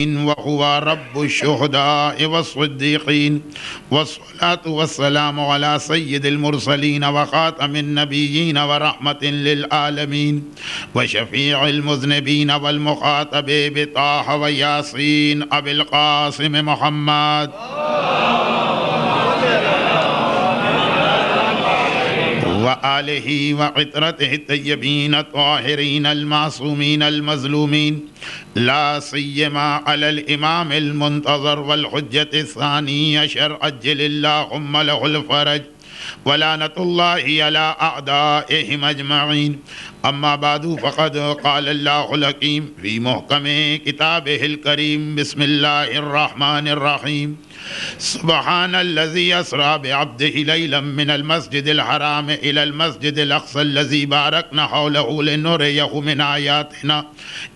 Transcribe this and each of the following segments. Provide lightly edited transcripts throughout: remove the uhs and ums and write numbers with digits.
وهو رب الشهداء والصديقين والصلاة والسلام على سيد المرسلين وخاتم النبيين ورحمة للعالمين وشفيع المذنبين والمخاطب بطه وياسين أبي القاسم محمد وآله وعطرته الطيبين الطاهرين المعصومين المظلومين لا سيما على الإمام المنتظر والحجة الثاني عشر عجل اللهم له الفرج ولعنة الله على أعدائهم أجمعين. أما بعد فقد قال الله الحكيم في محكم كتابه الكريم بسم الله الرحمن الرحيم سبحان الذي أسرى بعبده ليلا من المسجد الحرام إلى المسجد الأقصى الذي باركنا حوله لنريه من آياتنا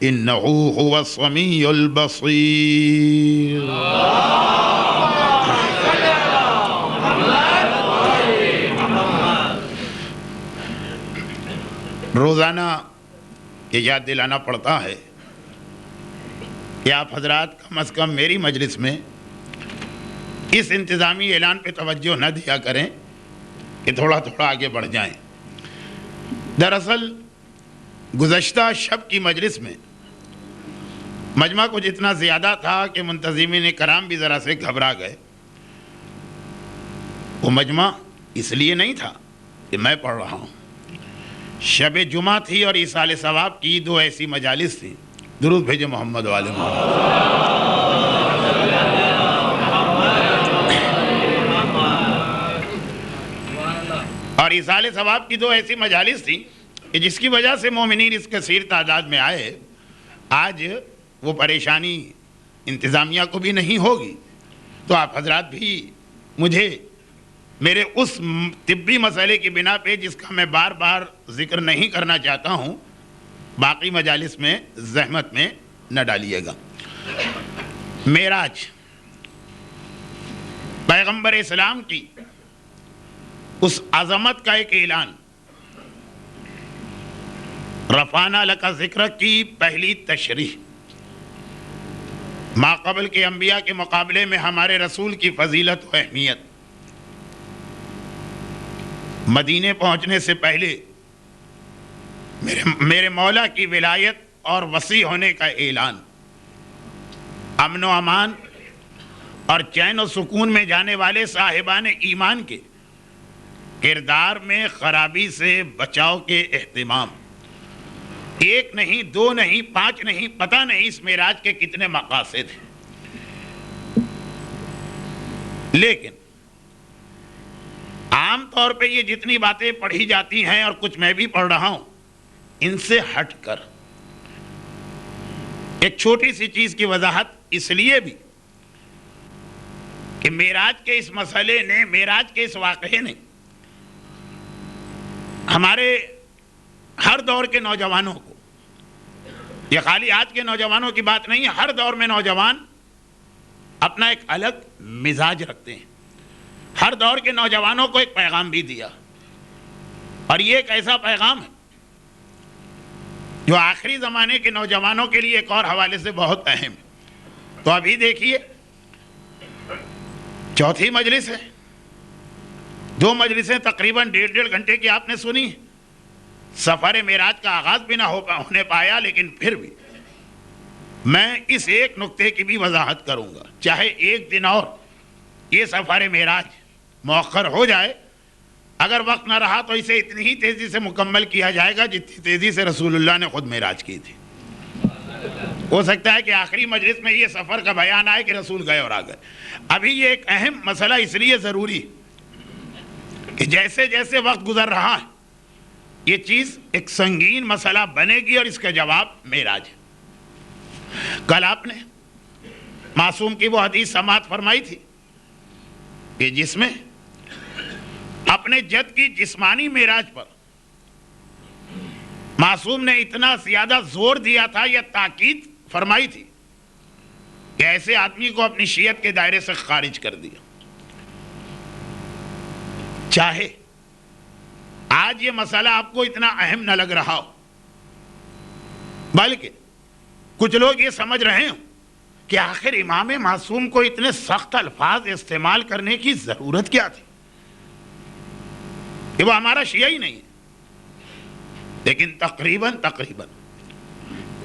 إنه هو السميع البصير. روزانہ یہ یاد دلانا پڑتا ہے کہ آپ حضرات کم از کم میری مجلس میں اس انتظامی اعلان پہ توجہ نہ دیا کریں کہ تھوڑا تھوڑا آگے بڑھ جائیں. دراصل گزشتہ شب کی مجلس میں مجمع کچھ اتنا زیادہ تھا کہ منتظمین کرام بھی ذرا سے گھبرا گئے. وہ مجمع اس لیے نہیں تھا کہ میں پڑھ رہا ہوں. شب جمعہ تھی اور ایصال ثواب کی دو ایسی مجالس تھیں. درود بھیجو محمد والے محمد. اور ایصال ثواب کی دو ایسی مجالس تھیں کہ جس کی وجہ سے مومنین اس کثیر تعداد میں آئے. آج وہ پریشانی انتظامیہ کو بھی نہیں ہوگی تو آپ حضرات بھی مجھے میرے اس طبی مسئلے کی بنا پہ جس کا میں بار بار ذکر نہیں کرنا چاہتا ہوں باقی مجالس میں زحمت میں نہ ڈالیے گا. معراج پیغمبر اسلام کی اس عظمت کا ایک اعلان. رفعنا لک ذکر کی پہلی تشریح. ما قبل کے انبیاء کے مقابلے میں ہمارے رسول کی فضیلت و اہمیت. مدینے پہنچنے سے پہلے میرے مولا کی ولایت اور وسیع ہونے کا اعلان. امن و امان اور چین و سکون میں جانے والے صاحبان ایمان کے کردار میں خرابی سے بچاؤ کے اہتمام. ایک نہیں، دو نہیں، پانچ نہیں، پتہ نہیں اس معراج کے کتنے مقاصد ہیں. لیکن عام طور پہ یہ جتنی باتیں پڑھی جاتی ہیں اور کچھ میں بھی پڑھ رہا ہوں ان سے ہٹ کر ایک چھوٹی سی چیز کی وضاحت اس لیے بھی کہ معراج کے اس مسئلے نے، معراج کے اس واقعے نے ہمارے ہر دور کے نوجوانوں کو، یہ خالی آج کے نوجوانوں کی بات نہیں ہے، ہر دور میں نوجوان اپنا ایک الگ مزاج رکھتے ہیں. ہر دور کے نوجوانوں کو ایک پیغام بھی دیا اور یہ ایک ایسا پیغام ہے جو آخری زمانے کے نوجوانوں کے لیے ایک اور حوالے سے بہت اہم ہے. تو ابھی دیکھیے چوتھی مجلس ہے. دو مجلسیں تقریباً 1.5 گھنٹے کی آپ نے سنی. سفر معراج کا آغاز بھی نہ ہونے پایا لیکن پھر بھی میں اس ایک نقطے کی بھی وضاحت کروں گا. چاہے ایک دن اور یہ سفر معراج مؤخر ہو جائے، اگر وقت نہ رہا تو اسے اتنی ہی تیزی سے مکمل کیا جائے گا جتنی تیزی سے رسول اللہ نے خود معراج کی تھی. ہو سکتا ہے کہ آخری مجلس میں یہ سفر کا بیان آئے کہ رسول گئے اور آ گئے. ابھی یہ ایک اہم مسئلہ اس لیے ضروری کہ جیسے جیسے وقت گزر رہا ہے یہ چیز ایک سنگین مسئلہ بنے گی اور اس کا جواب معراج ہے. کل آپ نے معصوم کی وہ حدیث سماعت فرمائی تھی کہ جس میں اپنے جد کی جسمانی معراج پر معصوم نے اتنا زیادہ زور دیا تھا یا تاکید فرمائی تھی کہ ایسے آدمی کو اپنی شیعت کے دائرے سے خارج کر دیا. چاہے آج یہ مسئلہ آپ کو اتنا اہم نہ لگ رہا ہو، بلکہ کچھ لوگ یہ سمجھ رہے ہوں کہ آخر امام معصوم کو اتنے سخت الفاظ استعمال کرنے کی ضرورت کیا تھی؟ کہ وہ ہمارا شیعہ ہی نہیں ہے، لیکن تقریباً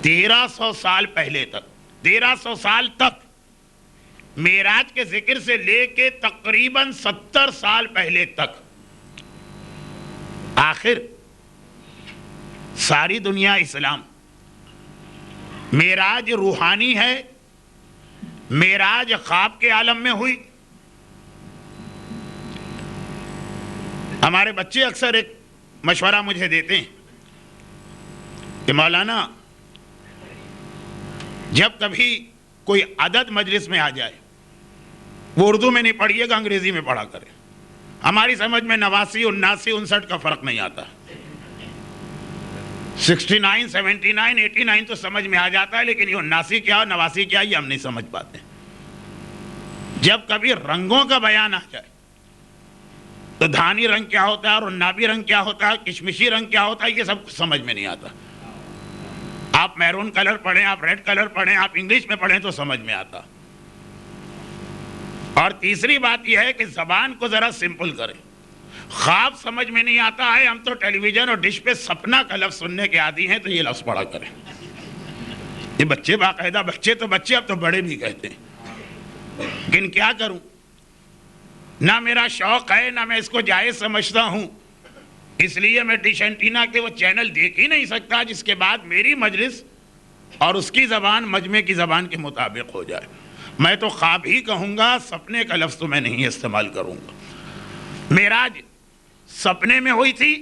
1300 سال پہلے تک، 1300 سال تک، معراج کے ذکر سے لے کے تقریباً 70 سال پہلے تک، آخر ساری دنیا اسلام، معراج روحانی ہے، معراج خواب کے عالم میں ہوئی۔ ہمارے بچے اکثر ایک مشورہ مجھے دیتے ہیں کہ مولانا جب کبھی کوئی عدد مجلس میں آ جائے وہ اردو میں نہیں پڑھیے گا، انگریزی میں پڑھا کرے، ہماری سمجھ میں 89 79 59 کا فرق نہیں آتا، 69 79 89 تو سمجھ میں آ جاتا ہے، لیکن یہ 79 کیا 89 کیا یہ ہم نہیں سمجھ پاتے۔ جب کبھی رنگوں کا بیان آ جائے تو دھانی رنگ کیا ہوتا ہے اور نابی رنگ کیا ہوتا ہے، کشمشی رنگ کیا ہوتا ہے، یہ سب کچھ سمجھ میں نہیں آتا۔ آپ میرون کلر پڑھیں، آپ ریڈ کلر پڑھیں، آپ انگلش میں پڑھیں تو سمجھ میں آتا۔ اور تیسری بات یہ ہے کہ زبان کو ذرا سمپل کریں۔ خواب سمجھ میں نہیں آتا ہے، ہم تو ٹیلی ویژن اور ڈش پہ سپنا کا لفظ سننے کے عادی ہیں، تو یہ لفظ پڑھا کریں۔ یہ بچے باقاعدہ، بچے تو بچے، اب تو بڑے بھی کہتے ہیں، لیکن کیا کروں، نہ میرا شوق ہے نہ میں اس کو جائز سمجھتا ہوں، اس لیے میں ڈش اینٹینا کے وہ چینل دیکھ ہی نہیں سکتا جس کے بعد میری مجلس اور اس کی زبان مجمع کی زبان کے مطابق ہو جائے۔ میں تو خواب ہی کہوں گا، سپنے کا لفظ تو میں نہیں استعمال کروں گا۔ معراج سپنے میں ہوئی تھی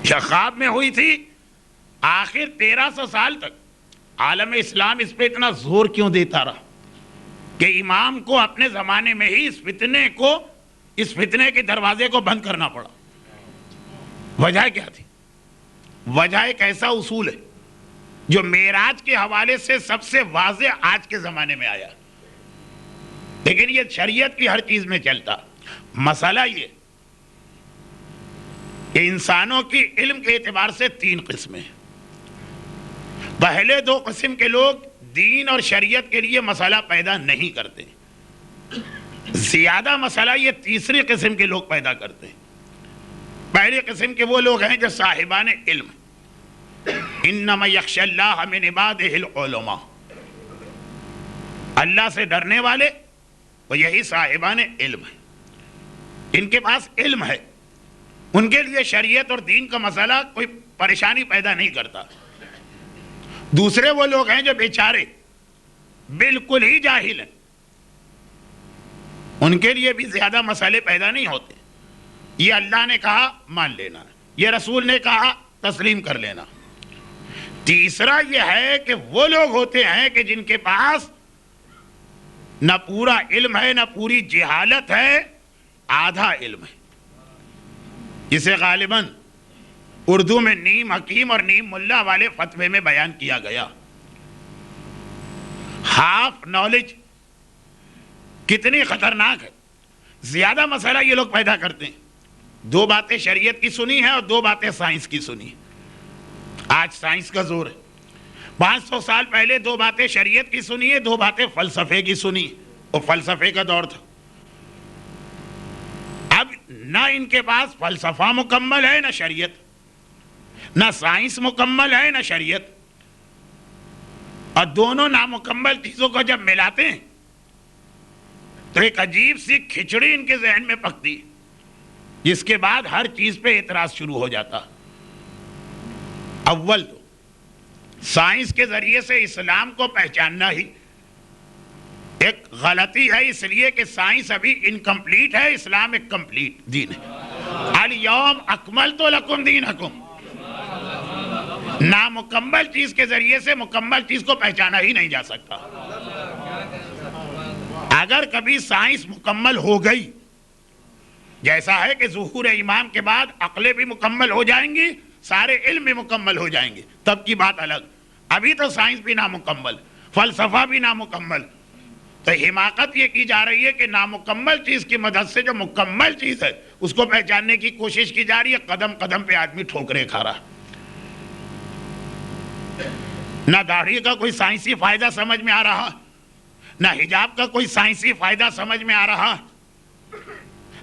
یا خواب میں ہوئی تھی؟ آخر 1300 سال تک عالم اسلام اس پہ اتنا زور کیوں دیتا رہا کہ امام کو اپنے زمانے میں ہی اس فتنے کے دروازے کو بند کرنا پڑا؟ وجہ کیا تھی؟ وجہ ایک ایسا اصول ہے جو معراج کے حوالے سے سب سے واضح آج کے زمانے میں آیا، لیکن یہ شریعت کی ہر چیز میں چلتا۔ مسئلہ یہ کہ انسانوں کی علم کے اعتبار سے 3 قسمیں ہیں۔ پہلے 2 قسم کے لوگ دین اور شریعت کے لیے مسئلہ پیدا نہیں کرتے، زیادہ مسئلہ یہ تیسری قسم کے لوگ پیدا کرتے ہیں۔ پہلی قسم کے وہ لوگ ہیں جو صاحبان علم، انما یخشی اللہ من عبادہ العلماء، اللہ سے ڈرنے والے وہ یہی صاحبان علم ہیں، ان کے پاس علم ہے، ان کے لیے شریعت اور دین کا مسئلہ کوئی پریشانی پیدا نہیں کرتا۔ دوسرے وہ لوگ ہیں جو بیچارے بالکل ہی جاہل ہیں، ان کے لیے بھی زیادہ مسئلے پیدا نہیں ہوتے، یہ اللہ نے کہا مان لینا، یہ رسول نے کہا تسلیم کر لینا۔ تیسرا یہ ہے کہ وہ لوگ ہوتے ہیں کہ جن کے پاس نہ پورا علم ہے نہ پوری جہالت ہے، آدھا علم ہے، جسے غالباً اردو میں نیم حکیم اور نیم ملا والے فتوے میں بیان کیا گیا۔ ہاف نالج کتنی خطرناک ہے۔ زیادہ مسئلہ یہ لوگ پیدا کرتے ہیں، 2 باتیں شریعت کی سنی ہیں اور 2 باتیں سائنس کی سنی ہیں۔ آج سائنس کا زور ہے، 500 سال پہلے 2 باتیں شریعت کی سنی ہے، 2 باتیں فلسفے کی سنی، وہ فلسفے کا دور تھا۔ اب نہ ان کے پاس فلسفہ مکمل ہے نہ شریعت، نہ سائنس مکمل ہے نہ شریعت، اور دونوں نامکمل چیزوں کو جب ملاتے ہیں تو ایک عجیب سی کھچڑی ان کے ذہن میں پکتی، جس کے بعد ہر چیز پہ اعتراض شروع ہو جاتا۔ اول تو سائنس کے ذریعے سے اسلام کو پہچاننا ہی ایک غلطی ہے، اس لیے کہ سائنس ابھی انکمپلیٹ ہے، اسلام ایک کمپلیٹ دین ہے۔ الیوم اکملت لکم دینکم، نامکمل چیز کے ذریعے سے مکمل چیز کو پہچانا ہی نہیں جا سکتا۔ اگر کبھی سائنس مکمل ہو گئی، جیسا ہے کہ ظہور امام کے بعد عقلیں بھی مکمل ہو جائیں گی، سارے علم بھی مکمل ہو جائیں گے، تب کی بات الگ۔ ابھی تو سائنس بھی نامکمل، فلسفہ بھی نامکمل، تو حماقت یہ کی جا رہی ہے کہ نامکمل چیز کی مدد سے جو مکمل چیز ہے اس کو پہچاننے کی کوشش کی جا رہی ہے، قدم قدم پہ آدمی ٹھوکریں کھا رہا۔ نہ داڑھی کا کوئی سائنسی فائدہ سمجھ میں آ رہا، نہ حجاب کا کوئی سائنسی فائدہ سمجھ میں آ رہا،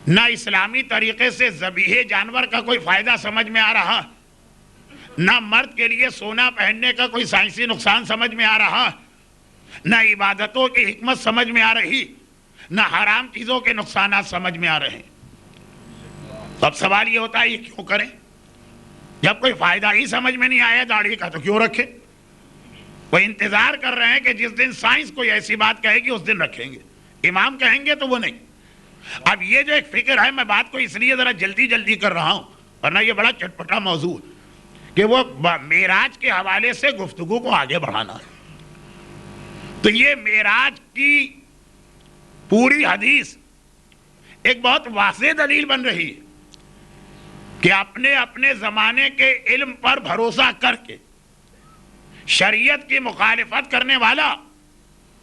نہ اسلامی طریقے سے ذبیح جانور کا کوئی فائدہ سمجھ میں آ رہا، نہ مرد کے لیے سونا پہننے کا کوئی سائنسی نقصان سمجھ میں آ رہا، نہ عبادتوں کی حکمت سمجھ میں آ رہی، نہ حرام چیزوں کے نقصانات سمجھ میں آ رہے ہیں۔ اب سوال یہ ہوتا ہے یہ کیوں کریں؟ جب کوئی فائدہ ہی سمجھ میں نہیں آیا داڑھی کا تو کیوں رکھیں؟ وہ انتظار کر رہے ہیں کہ جس دن سائنس کوئی ایسی بات کہے گی اس دن رکھیں گے، امام کہیں گے تو وہ نہیں۔ اب یہ جو ایک فکر ہے، میں بات کو اس لیے ذرا جلدی کر رہا ہوں، ورنہ یہ بڑا چٹپٹا موضوع ہے کہ وہ معراج کے حوالے سے گفتگو کو آگے بڑھانا ہے۔ تو یہ معراج کی پوری حدیث ایک بہت واضح دلیل بن رہی ہے کہ اپنے زمانے کے علم پر بھروسہ کر کے شریعت کی مخالفت کرنے والا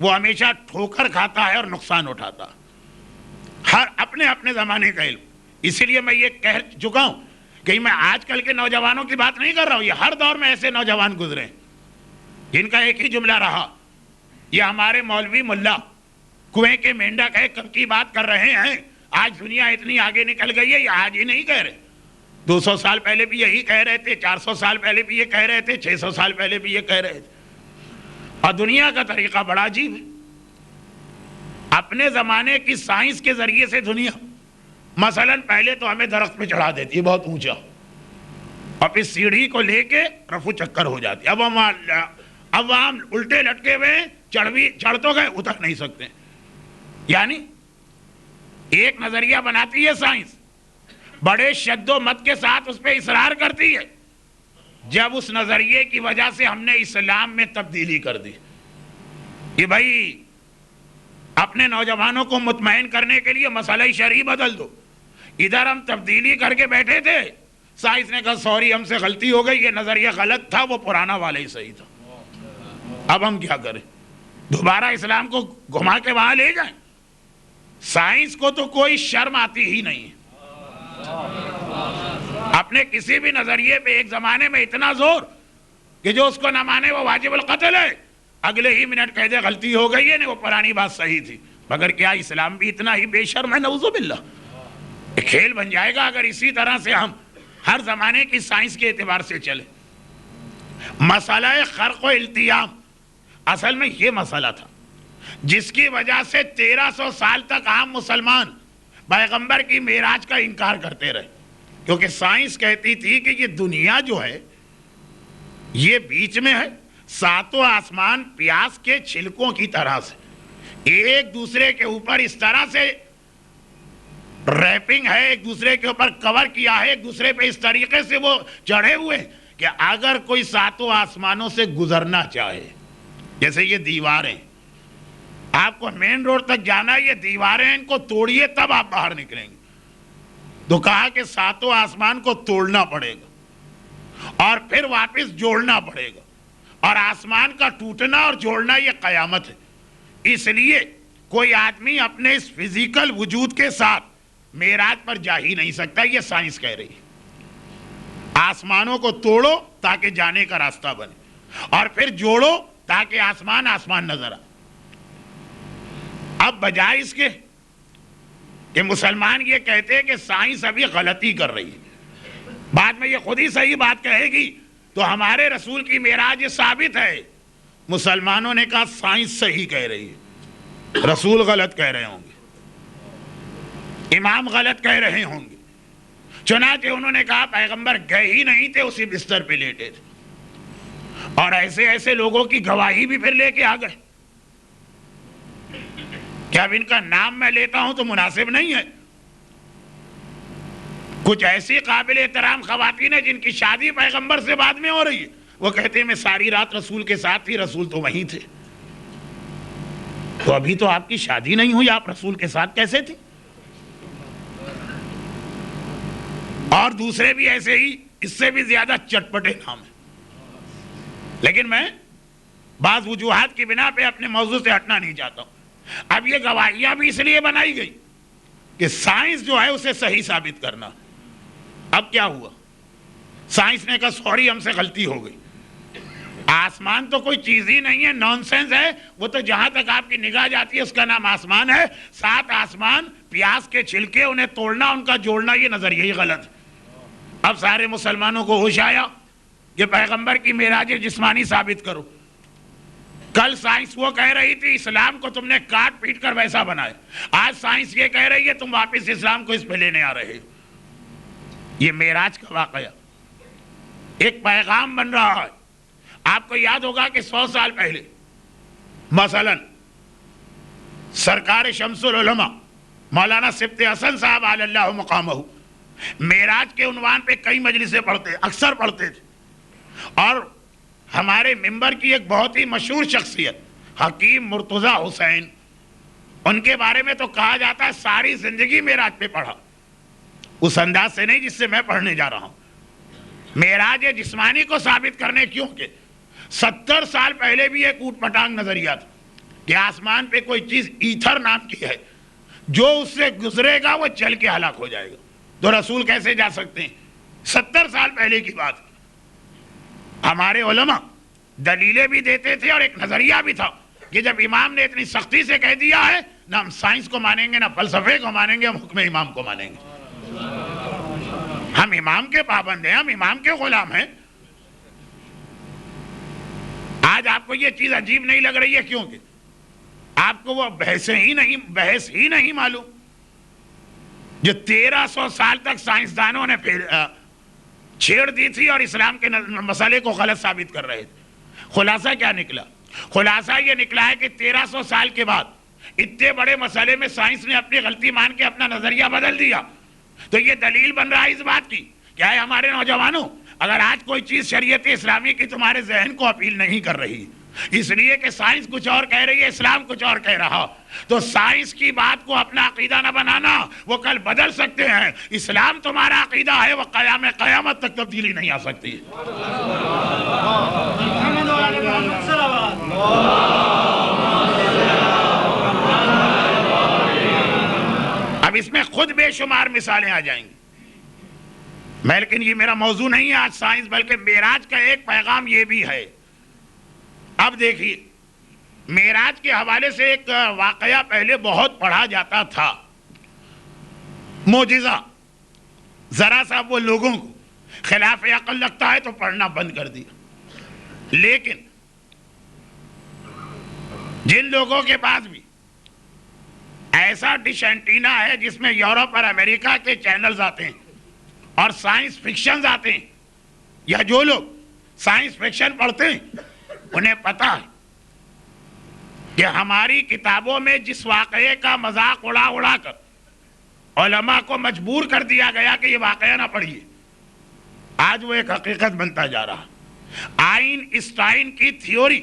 وہ ہمیشہ ٹھوکر کھاتا ہے اور نقصان اٹھاتا ہے، ہر اپنے زمانے کا علم۔ اسی لیے میں یہ کہہ چکا ہوں کہ میں آج کل کے نوجوانوں کی بات نہیں کر رہا ہوں، یہ ہر دور میں ایسے نوجوان گزرے جن کا ایک ہی جملہ رہا، یہ ہمارے مولوی ملا کنویں کے مینڈک ہے، کب کی بات کر رہے ہیں، آج دنیا اتنی آگے نکل گئی ہے، یہ آج ہی نہیں کہہ رہے، 200 سال پہلے بھی یہی کہہ رہے تھے، 400 سال پہلے بھی یہ کہہ رہے تھے، 600 سال پہلے بھی یہ کہہ رہے تھے۔ اور دنیا کا طریقہ بڑا عجیب ہے، اپنے زمانے کی سائنس کے ذریعے سے دنیا مثلا پہلے تو ہمیں درخت پہ چڑھا دیتی ہے بہت اونچا، اور پھر سیڑھی کو لے کے رفو چکر ہو جاتی، اب ہم الٹے لٹکے ہوئے چڑھ تو گئے، اتر نہیں سکتے۔ یعنی ایک نظریہ بناتی ہے سائنس، بڑے شد و مت کے ساتھ اس پہ اصرار کرتی ہے، جب اس نظریے کی وجہ سے ہم نے اسلام میں تبدیلی کر دی کہ بھائی اپنے نوجوانوں کو مطمئن کرنے کے لیے مسئلہ شرعی بدل دو، ادھر ہم تبدیلی کر کے بیٹھے تھے، سائنس نے کہا سوری ہم سے غلطی ہو گئی، یہ نظریہ غلط تھا، وہ پرانا والا ہی صحیح تھا، اب ہم کیا کریں؟ دوبارہ اسلام کو گھما کے وہاں لے جائیں؟ سائنس کو تو کوئی شرم آتی ہی نہیں ہے، اپنے کسی بھی نظریے پہ ایک زمانے میں اتنا زور کہ جو اس کو نہ مانے وہ واجب القتل ہے، اگلے ہی منٹ کہہ دے غلطی ہو گئی ہے، نہیں وہ پرانی بات صحیح تھی، مگر کیا اسلام بھی اتنا ہی بے شرم ہے؟ نعوذ باللہ، ایک کھیل بن جائے گا اگر اسی طرح سے ہم ہر زمانے کی سائنس کے اعتبار سے چلیں۔ مسئلہ خرق و التیام اصل میں یہ مسئلہ تھا جس کی وجہ سے 1300 سال تک عام مسلمان پیغمبر کی معراج کا انکار کرتے رہے، کیونکہ سائنس کہتی تھی کہ یہ دنیا جو ہے یہ بیچ میں ہے، ساتوں آسمان پیاز کے چھلکوں کی طرح سے ایک دوسرے کے اوپر اس طرح سے ریپنگ ہے، ایک دوسرے کے اوپر کور کیا ہے، ایک دوسرے پہ اس طریقے سے وہ چڑھے ہوئے کہ اگر کوئی ساتوں آسمانوں سے گزرنا چاہے، جیسے یہ دیواریں، آپ کو مین روڈ تک جانا ہے، یہ دیواریں ان کو توڑیے تب آپ باہر نکلیں گے، تو کہا کہ ساتوں آسمان کو توڑنا پڑے گا اور پھر واپس جوڑنا پڑے گا، اور آسمان کا ٹوٹنا اور جوڑنا یہ قیامت ہے۔ اس لیے کوئی آدمی اپنے اس فزیکل وجود کے ساتھ معراج پر جا ہی نہیں سکتا، یہ سائنس کہہ رہی ہے۔ آسمانوں کو توڑو تاکہ جانے کا راستہ بنے، اور پھر جوڑو تاکہ آسمان نظر آئے۔ اب بجائے اس کے کہ مسلمان یہ کہتے ہیں کہ سائنس ابھی غلطی کر رہی ہے، بعد میں یہ خود ہی صحیح بات کہے گی تو ہمارے رسول کی معراج یہ ثابت ہے، مسلمانوں نے کہا سائنس صحیح کہہ رہی ہے، رسول غلط کہہ رہے ہوں گے، امام غلط کہہ رہے ہوں گے، چنانچہ انہوں نے کہا پیغمبر گئے ہی نہیں تھے، اسی بستر پہ لیٹے تھے، اور ایسے لوگوں کی گواہی بھی پھر لے کے آ گئے کہ اب ان کا نام میں لیتا ہوں تو مناسب نہیں ہے۔ کچھ ایسی قابل احترام خواتین ہیں جن کی شادی پیغمبر سے بعد میں ہو رہی ہے، وہ کہتے ہیں میں ساری رات رسول کے ساتھ تھی، رسول تو وہیں تھے، تو ابھی تو آپ کی شادی نہیں ہوئی، آپ رسول کے ساتھ کیسے تھی؟ اور دوسرے بھی ایسے ہی، اس سے بھی زیادہ چٹپٹے نام ہیں، لیکن میں بعض وجوہات کی بنا پہ اپنے موضوع سے ہٹنا نہیں چاہتا ہوں۔ اب یہ گواہیاں بھی اس لیے بنائی گئی کہ سائنس جو ہے اسے صحیح ثابت کرنا۔ اب کیا ہوا؟ سائنس نے کہا سوری ہم سے غلطی ہو گئی، آسمان تو کوئی چیز ہی نہیں ہے، نانسنس ہے وہ تو، جہاں تک آپ کی نگاہ جاتی ہے اس کا نام آسمان ہے۔ 7 آسمان، پیاز کے چھلکے، انہیں توڑنا، ان کا جوڑنا، یہ نظریہ ہی غلط ہے۔ اب سارے مسلمانوں کو ہوش آیا کہ پیغمبر کی معراج جسمانی ثابت کرو۔ کل سائنس وہ کہہ رہی تھی اسلام کو تم نے کاٹ پیٹ کر ویسا بنائے، آج سائنس یہ کہہ رہی ہے تم واپس اسلام کو اس پہ لینے آ رہے۔ یہ معراج کا واقعہ ایک پیغام بن رہا ہے۔ آپ کو یاد ہوگا کہ 100 سال پہلے مثلا سرکار شمس العلماء مولانا سبط حسن صاحب علی اللہ مقامہ معراج کے عنوان پہ کئی مجلسیں اکثر پڑھتے تھے، اور ہمارے ممبر کی ایک بہت ہی مشہور شخصیت حکیم مرتضی حسین، ان کے بارے میں تو کہا جاتا ہے ساری زندگی معراج پہ پڑھا، اس انداز سے نہیں جس سے میں پڑھنے جا رہا ہوں۔ معراج جسمانی کو ثابت کرنے، کیونکہ 70 سال پہلے بھی ایک اوٹ پٹانگ نظریہ تھا کہ آسمان پہ کوئی چیز ایتھر نام کی ہے، جو اس سے گزرے گا وہ جل کے ہلاک ہو جائے گا، تو رسول کیسے جا سکتے ہیں؟ 70 سال پہلے کی بات۔ ہمارے علماء دلیلیں بھی دیتے تھے، اور ایک نظریہ بھی تھا کہ جب امام نے اتنی سختی سے کہہ دیا ہے، نہ ہم سائنس کو مانیں گے، نہ فلسفے کو مانیں گے، ہم حکم امام کو مانیں گے۔ ہم امام کے پابند ہیں، ہم امام کے غلام ہیں۔ آج آپ کو یہ چیز عجیب نہیں لگ رہی ہے کیونکہ آپ کو وہ بحث ہی نہیں معلوم جو 1300 سال تک سائنسدانوں نے چھیڑ دی تھی اور اسلام کے مسئلے کو غلط ثابت کر رہے تھے۔ خلاصہ کیا نکلا؟ خلاصہ یہ نکلا ہے کہ 1300 سال کے بعد اتنے بڑے مسئلے میں سائنس نے اپنی غلطی مان کے اپنا نظریہ بدل دیا، تو یہ دلیل بن رہا ہے اس بات کی کیا ہے ہمارے نوجوانوں، اگر آج کوئی چیز شریعت اسلامی کی تمہارے ذہن کو اپیل نہیں کر رہی، اس لیے کہ سائنس کچھ اور کہہ رہی ہے، اسلام کچھ اور کہہ رہا، تو سائنس کی بات کو اپنا عقیدہ نہ بنانا، وہ کل بدل سکتے ہیں۔ اسلام تمہارا عقیدہ ہے، وہ قیامت تک تبدیلی نہیں آ سکتی۔ اب اس میں خود بے شمار مثالیں آ جائیں گی، لیکن یہ میرا موضوع نہیں ہے آج سائنس، بلکہ معراج کا ایک پیغام یہ بھی ہے۔ اب دیکھیے، معراج کے حوالے سے ایک واقعہ پہلے بہت پڑھا جاتا تھا، معجزہ، ذرا سا وہ لوگوں کو خلاف عقل لگتا ہے تو پڑھنا بند کر دیا۔ لیکن جن لوگوں کے پاس بھی ایسا ڈش اینٹینا ہے جس میں یورپ اور امریکہ کے چینلز آتے ہیں اور سائنس فکشنز آتے ہیں، یا جو لوگ سائنس فکشن پڑھتے ہیں انہیں پتا ہے کہ ہماری کتابوں میں جس واقعے کا مذاق اڑا کر علماء کو مجبور کر دیا گیا کہ یہ واقعہ نہ پڑھیے، آج وہ ایک حقیقت بنتا جا رہا۔ آئن اسٹائن کی تھیوری،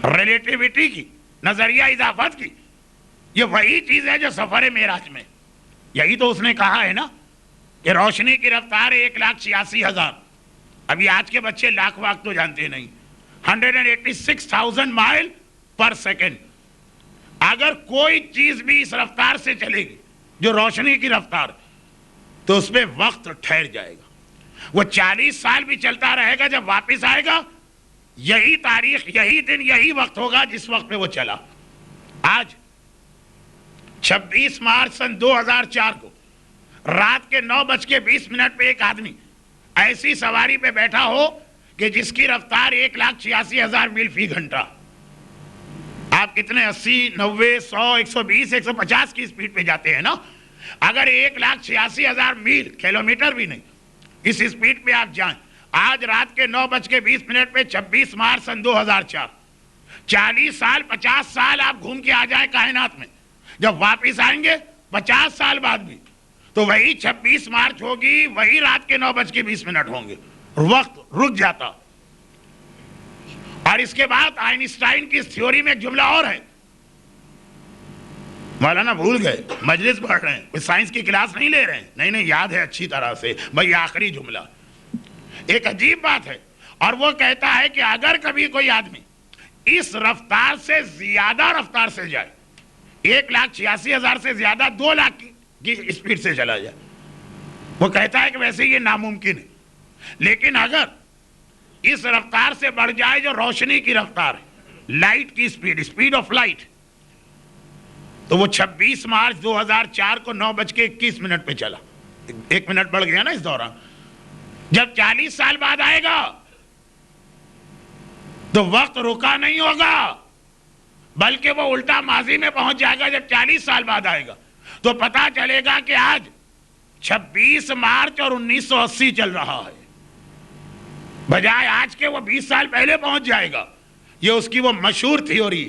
ریلیٹیوٹی کی، نظریہ اضافت کی، یہ وہی چیز ہے جو سفر معراج میں، یہی تو اس نے کہا ہے نا کہ روشنی کی رفتار 1,86,000، ابھی آج کے بچے لاکھ واق تو جانتے نہیں، 186,000 مائل پر سیکنڈ۔ اگر کوئی چیز بھی اس رفتار سے چلے گی جو روشنی کی رفتار، تو اس میں وقت ٹھہر جائے گا، وہ 40 سال بھی چلتا رہے گا، جب واپس آئے گا یہی تاریخ، یہی دن، یہی وقت ہوگا جس وقت پہ وہ چلا۔ آج 26 مارچ سن 2004 کو رات کے 9:20 پہ ایک آدمی ایسی سواری پہ بیٹھا ہو کہ جس کی رفتار 1,86,000 میل فی گھنٹہ، آپ کتنے 80، 90، 100، 120، 150 کی اسپیڈ پہ جاتے ہیں نا، اگر 1,86,000 میل، کلومیٹر بھی نہیں، اس اسپیڈ پہ آپ جائیں، آج رات کے 9:20 پہ 26 مارچ سن 2004، 40 سال 50 سال آپ گھوم کے آ جائیں کائنات میں، جب واپس آئیں گے 50 سال بعد بھی تو وہی 26 مارچ ہوگی، وہی رات کے 9:20 ہوں گے، وقت رک جاتا۔ اور اس کے بعد آئنسٹائن کی اس تھیوری میں ایک جملہ اور ہے، مولانا بھول گئے، مجلس پڑھ رہے ہیں، کوئی سائنس کی کلاس نہیں لے رہے ہیں، نہیں یاد ہے اچھی طرح سے، بھائی آخری جملہ ایک عجیب بات ہے، اور وہ کہتا ہے کہ اگر کبھی کوئی آدمی اس رفتار سے زیادہ رفتار سے جائے، 1,86,000 سے زیادہ 2 لاکھ کی اسپیڈ سے چلا جائے، وہ کہتا ہے کہ ویسے یہ ناممکن ہے، لیکن اگر اس رفتار سے بڑھ جائے جو روشنی کی رفتار ہے، لائٹ کی سپیڈ، سپیڈ آف لائٹ، تو وہ 26 مارچ 2004 کو 9:21 پہ چلا، 1 منٹ بڑھ گیا نا اس دوران۔ جب 40 سال بعد آئے گا تو وقت رکا نہیں ہوگا، بلکہ وہ الٹا ماضی میں پہنچ جائے گا۔ جب 40 سال بعد آئے گا تو پتا چلے گا کہ آج 26 مارچ اور 1980 چل رہا ہے، بجائے آج کے وہ 20 سال پہلے پہنچ جائے گا۔ یہ اس کی وہ مشہور تھیوری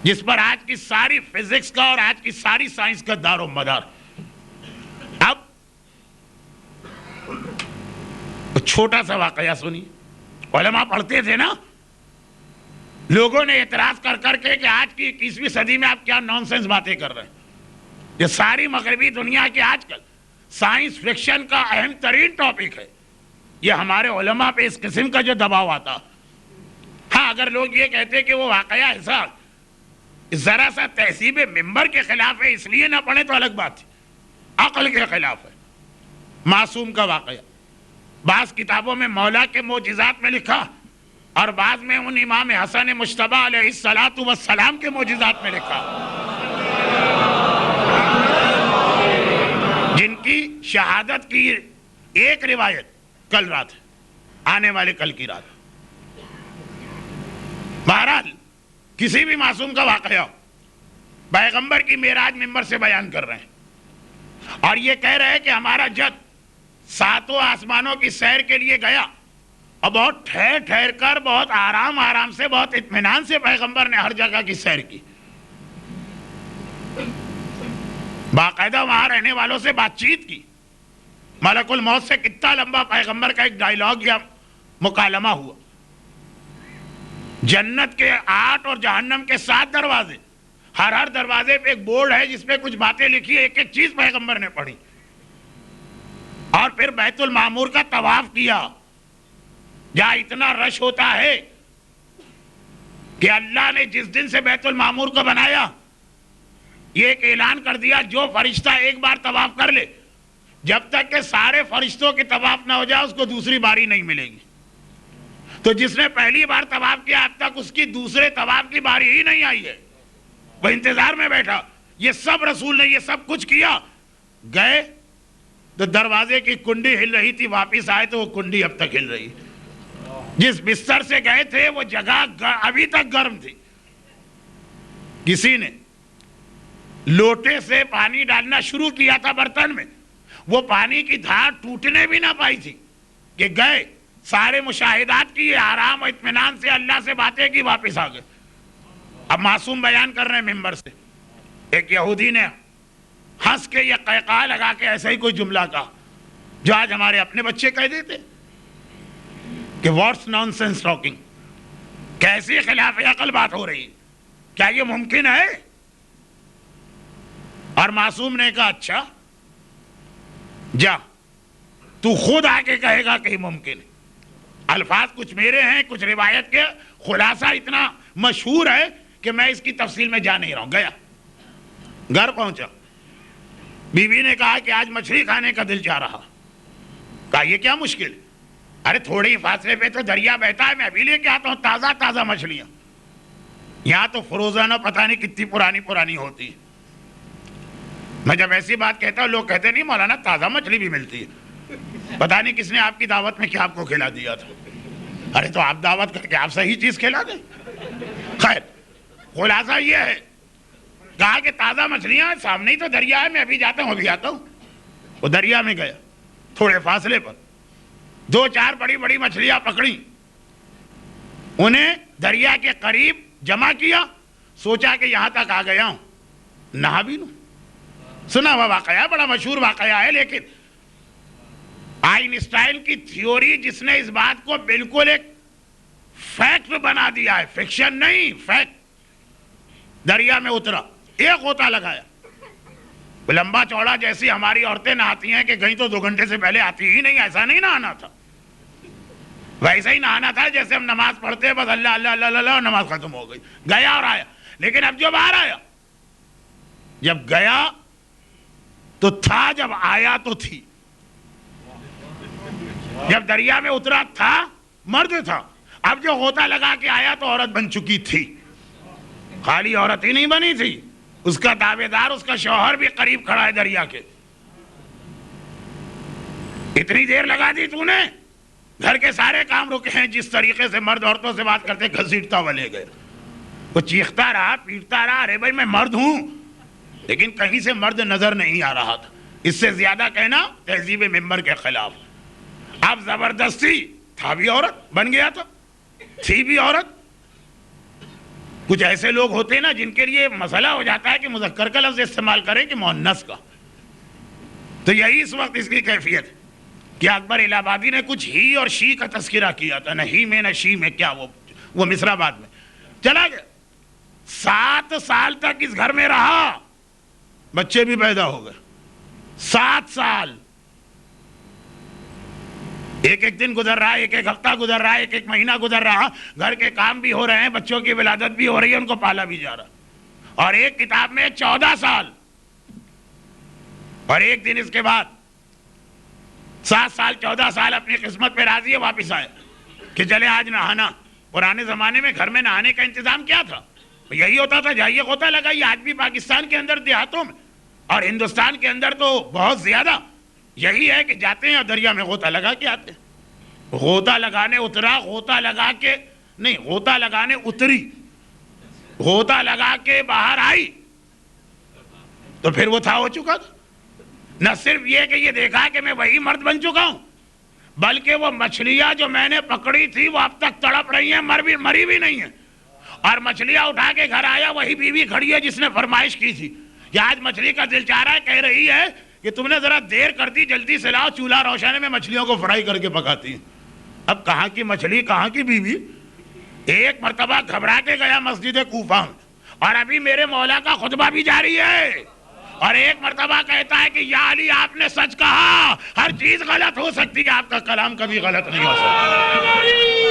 جس پر آج کی ساری فزکس کا اور آج کی ساری سائنس کا دار و مدار۔ اب چھوٹا سا واقعہ سنی، علماء پڑھتے تھے نا، لوگوں نے اعتراض کر کر کے کہ آج کی 21ویں صدی میں آپ کیا نان سینس باتیں کر رہے ہیں، یہ ساری مغربی دنیا کی آج کل سائنس فکشن کا اہم ترین ٹاپک ہے، یہ ہمارے علماء پہ اس قسم کا جو دباؤ آتا۔ ہاں اگر لوگ یہ کہتے کہ وہ واقعہ ایسا ذرا سا تہذیب منبر کے خلاف ہے اس لیے نہ پڑھیں تو الگ بات ہے، عقل کے خلاف ہے۔ معصوم کا واقعہ بعض کتابوں میں مولا کے معجزات میں لکھا اور بعض میں ان امام حسن مجتبی علیہ السلام کے معجزات میں لکھا، جن کی شہادت کی ایک روایت کل رات ہے، آنے والے کل کی رات۔ بہرحال کسی بھی معصوم کا واقعہ ہو، پیغمبر کی معراج منبر سے بیان کر رہے ہیں اور یہ کہہ رہے ہیں کہ ہمارا جد 7 آسمانوں کی سیر کے لیے گیا اور بہت ٹھہر ٹھہر کر، بہت آرام سے، بہت اطمینان سے پیغمبر نے ہر جگہ کی سیر کی، باقاعدہ وہاں رہنے والوں سے بات چیت کی، ملک الموت سے کتنا لمبا پیغمبر کا ایک ڈائیلاگ یا مکالمہ ہوا۔ جنت کے 8 اور جہنم کے 7 دروازے، ہر دروازے پہ ایک بورڈ ہے جس پہ کچھ باتیں لکھی، ایک ایک چیز پیغمبر نے پڑھی، اور پھر بیت المعمور کا طواف کیا، جہاں اتنا رش ہوتا ہے کہ اللہ نے جس دن سے بیت المعمور کو بنایا یہ ایک اعلان کر دیا، جو فرشتہ ایک بار طواف کر لے، جب تک کہ سارے فرشتوں کی طواف نہ ہو جائے اس کو دوسری باری نہیں ملے گی۔ تو جس نے پہلی بار طواف کیا اب تک اس کی دوسرے طواف کی باری ہی نہیں آئی ہے، وہ انتظار میں بیٹھا۔ یہ سب رسول نے یہ سب کچھ کیا، گئے تو دروازے کی کنڈی ہل رہی تھی، واپس آئے تو وہ کنڈی اب تک ہل رہی، جس بستر سے گئے تھے وہ جگہ ابھی تک گرم تھی۔ کسی نے لوٹے سے پانی ڈالنا شروع کیا تھا برتن میں، وہ پانی کی دھار ٹوٹنے بھی نہ پائی تھی کہ گئے، سارے مشاہدات کیے، آرام و اطمینان سے اللہ سے باتیں کی، واپس آ گئے۔ اب معصوم بیان کر رہے ہیں ممبر سے، ایک یہودی نے ہنس کے یا قیقاع لگا کے ایسا ہی کوئی جملہ کہا جو آج ہمارے اپنے بچے کہہ دیتے کہ واٹس نان سینس ٹاکنگ، کیسی خلاف عقل بات ہو رہی ہے، کیا یہ ممکن ہے؟ اور معصوم نے کہا اچھا جا تو خود آ کے کہے گا کہ یہ ممکن ہے۔ الفاظ کچھ میرے ہیں، کچھ روایت کے، خلاصہ اتنا مشہور ہے کہ میں اس کی تفصیل میں جا نہیں رہا ہوں۔ گیا، گھر پہنچا، بیوی نے کہا کہ آج مچھلی کھانے کا دل چاہ رہا۔ کہا یہ کیا مشکل ہے، ارے تھوڑے ہی فاصلے پہ تو دریا بہتا ہے، میں ابھی لے کے آتا ہوں تازہ تازہ مچھلیاں، یہاں تو فروزن پتہ نہیں کتنی پرانی ہوتی ہے۔ میں جب ایسی بات کہتا ہوں لوگ کہتے نہیں مولانا تازہ مچھلی بھی ملتی ہے، پتہ نہیں کس نے آپ کی دعوت میں کیا آپ کو کھلا دیا تھا۔ ارے تو آپ دعوت کر کے آپ صحیح چیز کھلا دیں۔ خیر خلاصہ یہ ہے، کہا کہ تازہ مچھلیاں سامنے ہی تو دریا ہے، میں ابھی جاتا ہوں ابھی آتا ہوں۔ وہ دریا میں گیا، تھوڑے فاصلے پر 2-4 بڑی بڑی مچھلیاں پکڑی، انہیں دریا کے قریب جمع کیا، سوچا کہ یہاں تک آ گیا ہوں نہا بھی لوں۔ سنا ہوا واقعہ، بڑا مشہور واقعہ ہے، لیکن آئنسٹائن کی تھیوری جس نے اس بات کو بالکل ایک فیکٹ بنا دیا ہے، فکشن نہیں فیکٹ۔ دریا میں اترا، ایک غوطہ لگایا، لمبا چوڑا جیسی ہماری عورتیں نہاتی ہیں کہ کہیں تو 2 گھنٹے سے پہلے آتی ہی نہیں، ایسا نہیں نہانا تھا، ویسا ہی نہانا تھا جیسے ہم نماز پڑھتے ہیں، بس اللہ اللہ اللہ اللہ اور نماز ختم ہو گئی، گیا اور آیا۔ لیکن اب جو باہر آیا، جب گیا تو تھا، جب آیا تو تھی۔ جب دریا میں اترا تھا، مرد تھا. اب جو غوطہ لگا کے آیا تو عورت بن چکی تھی. خالی عورت ہی نہیں بنی تھی, اس کا دعوے دار اس کا شوہر بھی قریب کھڑا ہے دریا کے. اتنی دیر لگا دی تو نے, گھر کے سارے کام رکے ہیں. جس طریقے سے مرد عورتوں سے بات کرتے گھسیٹتا ہوا لے گئے. وہ چیختا رہا, پیٹتا رہا, ارے بھائی میں مرد ہوں, لیکن کہیں سے مرد نظر نہیں آ رہا تھا. اس سے زیادہ کہنا تہذیب ممبر کے خلاف. اب زبردستی, تھا بھی عورت, بن گیا تھا, تھی بھی عورت. کچھ ایسے لوگ ہوتے ہیں نا جن کے لیے مسئلہ ہو جاتا ہے کہ مذکر کا لفظ استعمال کریں کہ مؤنث کا. تو یہی اس وقت اس کی کیفیت ہے کہ اکبر الہ آبادی نے کچھ ہی اور شی کا تذکرہ کیا تھا, نہ ہی میں نہ شی میں, کیا وہ مصرع بعد میں چلا گیا. 7 سال تک اس گھر میں رہا, بچے بھی پیدا ہو گئے. 7 سال, ایک ایک دن گزر رہا, ایک ایک ہفتہ گزر رہا, ایک ایک مہینہ گزر رہا, گھر کے کام بھی ہو رہے ہیں, بچوں کی ولادت بھی ہو رہی ہے, ان کو پالا بھی جا رہا. اور ایک کتاب میں 14 سال. اور ایک دن اس کے بعد 7 سال 14 سال اپنی قسمت پہ راضی ہے, واپس آئے کہ چلے آج نہانا. پرانے زمانے میں گھر میں نہانے کا انتظام کیا تھا؟ یہی ہوتا تھا, جائیے غوطہ لگائیے. آج بھی پاکستان کے اندر دیہاتوں میں اور ہندوستان کے اندر تو بہت زیادہ یہی ہے کہ جاتے ہیں اور دریا میں غوطہ لگا کے آتے ہیں. غوطہ لگانے اترا, غوطہ لگا کے نہیں, غوطہ لگانے اتری, غوطہ لگا کے باہر آئی تو پھر وہ تھا ہو چکا تھا. نہ صرف یہ کہ یہ دیکھا کہ میں وہی مرد بن چکا ہوں, بلکہ وہ مچھلیاں جو میں نے پکڑی تھی وہ اب تک تڑپ رہی ہیں, مری بھی نہیں ہیں. اور مچھلیاں اٹھا کے گھر آیا, وہی بیوی کھڑی ہے جس نے فرمائش کی تھی کہ آج مچھلی کا دل چاہ رہا ہے. کہہ رہی ہے کہ تم نے ذرا دیر کر دی, جلدی سے لاؤ چولہا روشن ہے, میں مچھلیوں کو فرائی کر کے پکاتی ہوں. اب کہاں کی مچھلی, کہاں کی بیوی. ایک مرتبہ گھبرا کے گیا مسجد کوفہ میں, اور ابھی میرے مولا کا خطبہ بھی جاری ہے, اور ایک مرتبہ کہتا ہے کہ یا علی آپ نے سچ کہا, ہر چیز غلط ہو سکتی ہے, آپ کا کلام کبھی غلط نہیں ہو سکتا.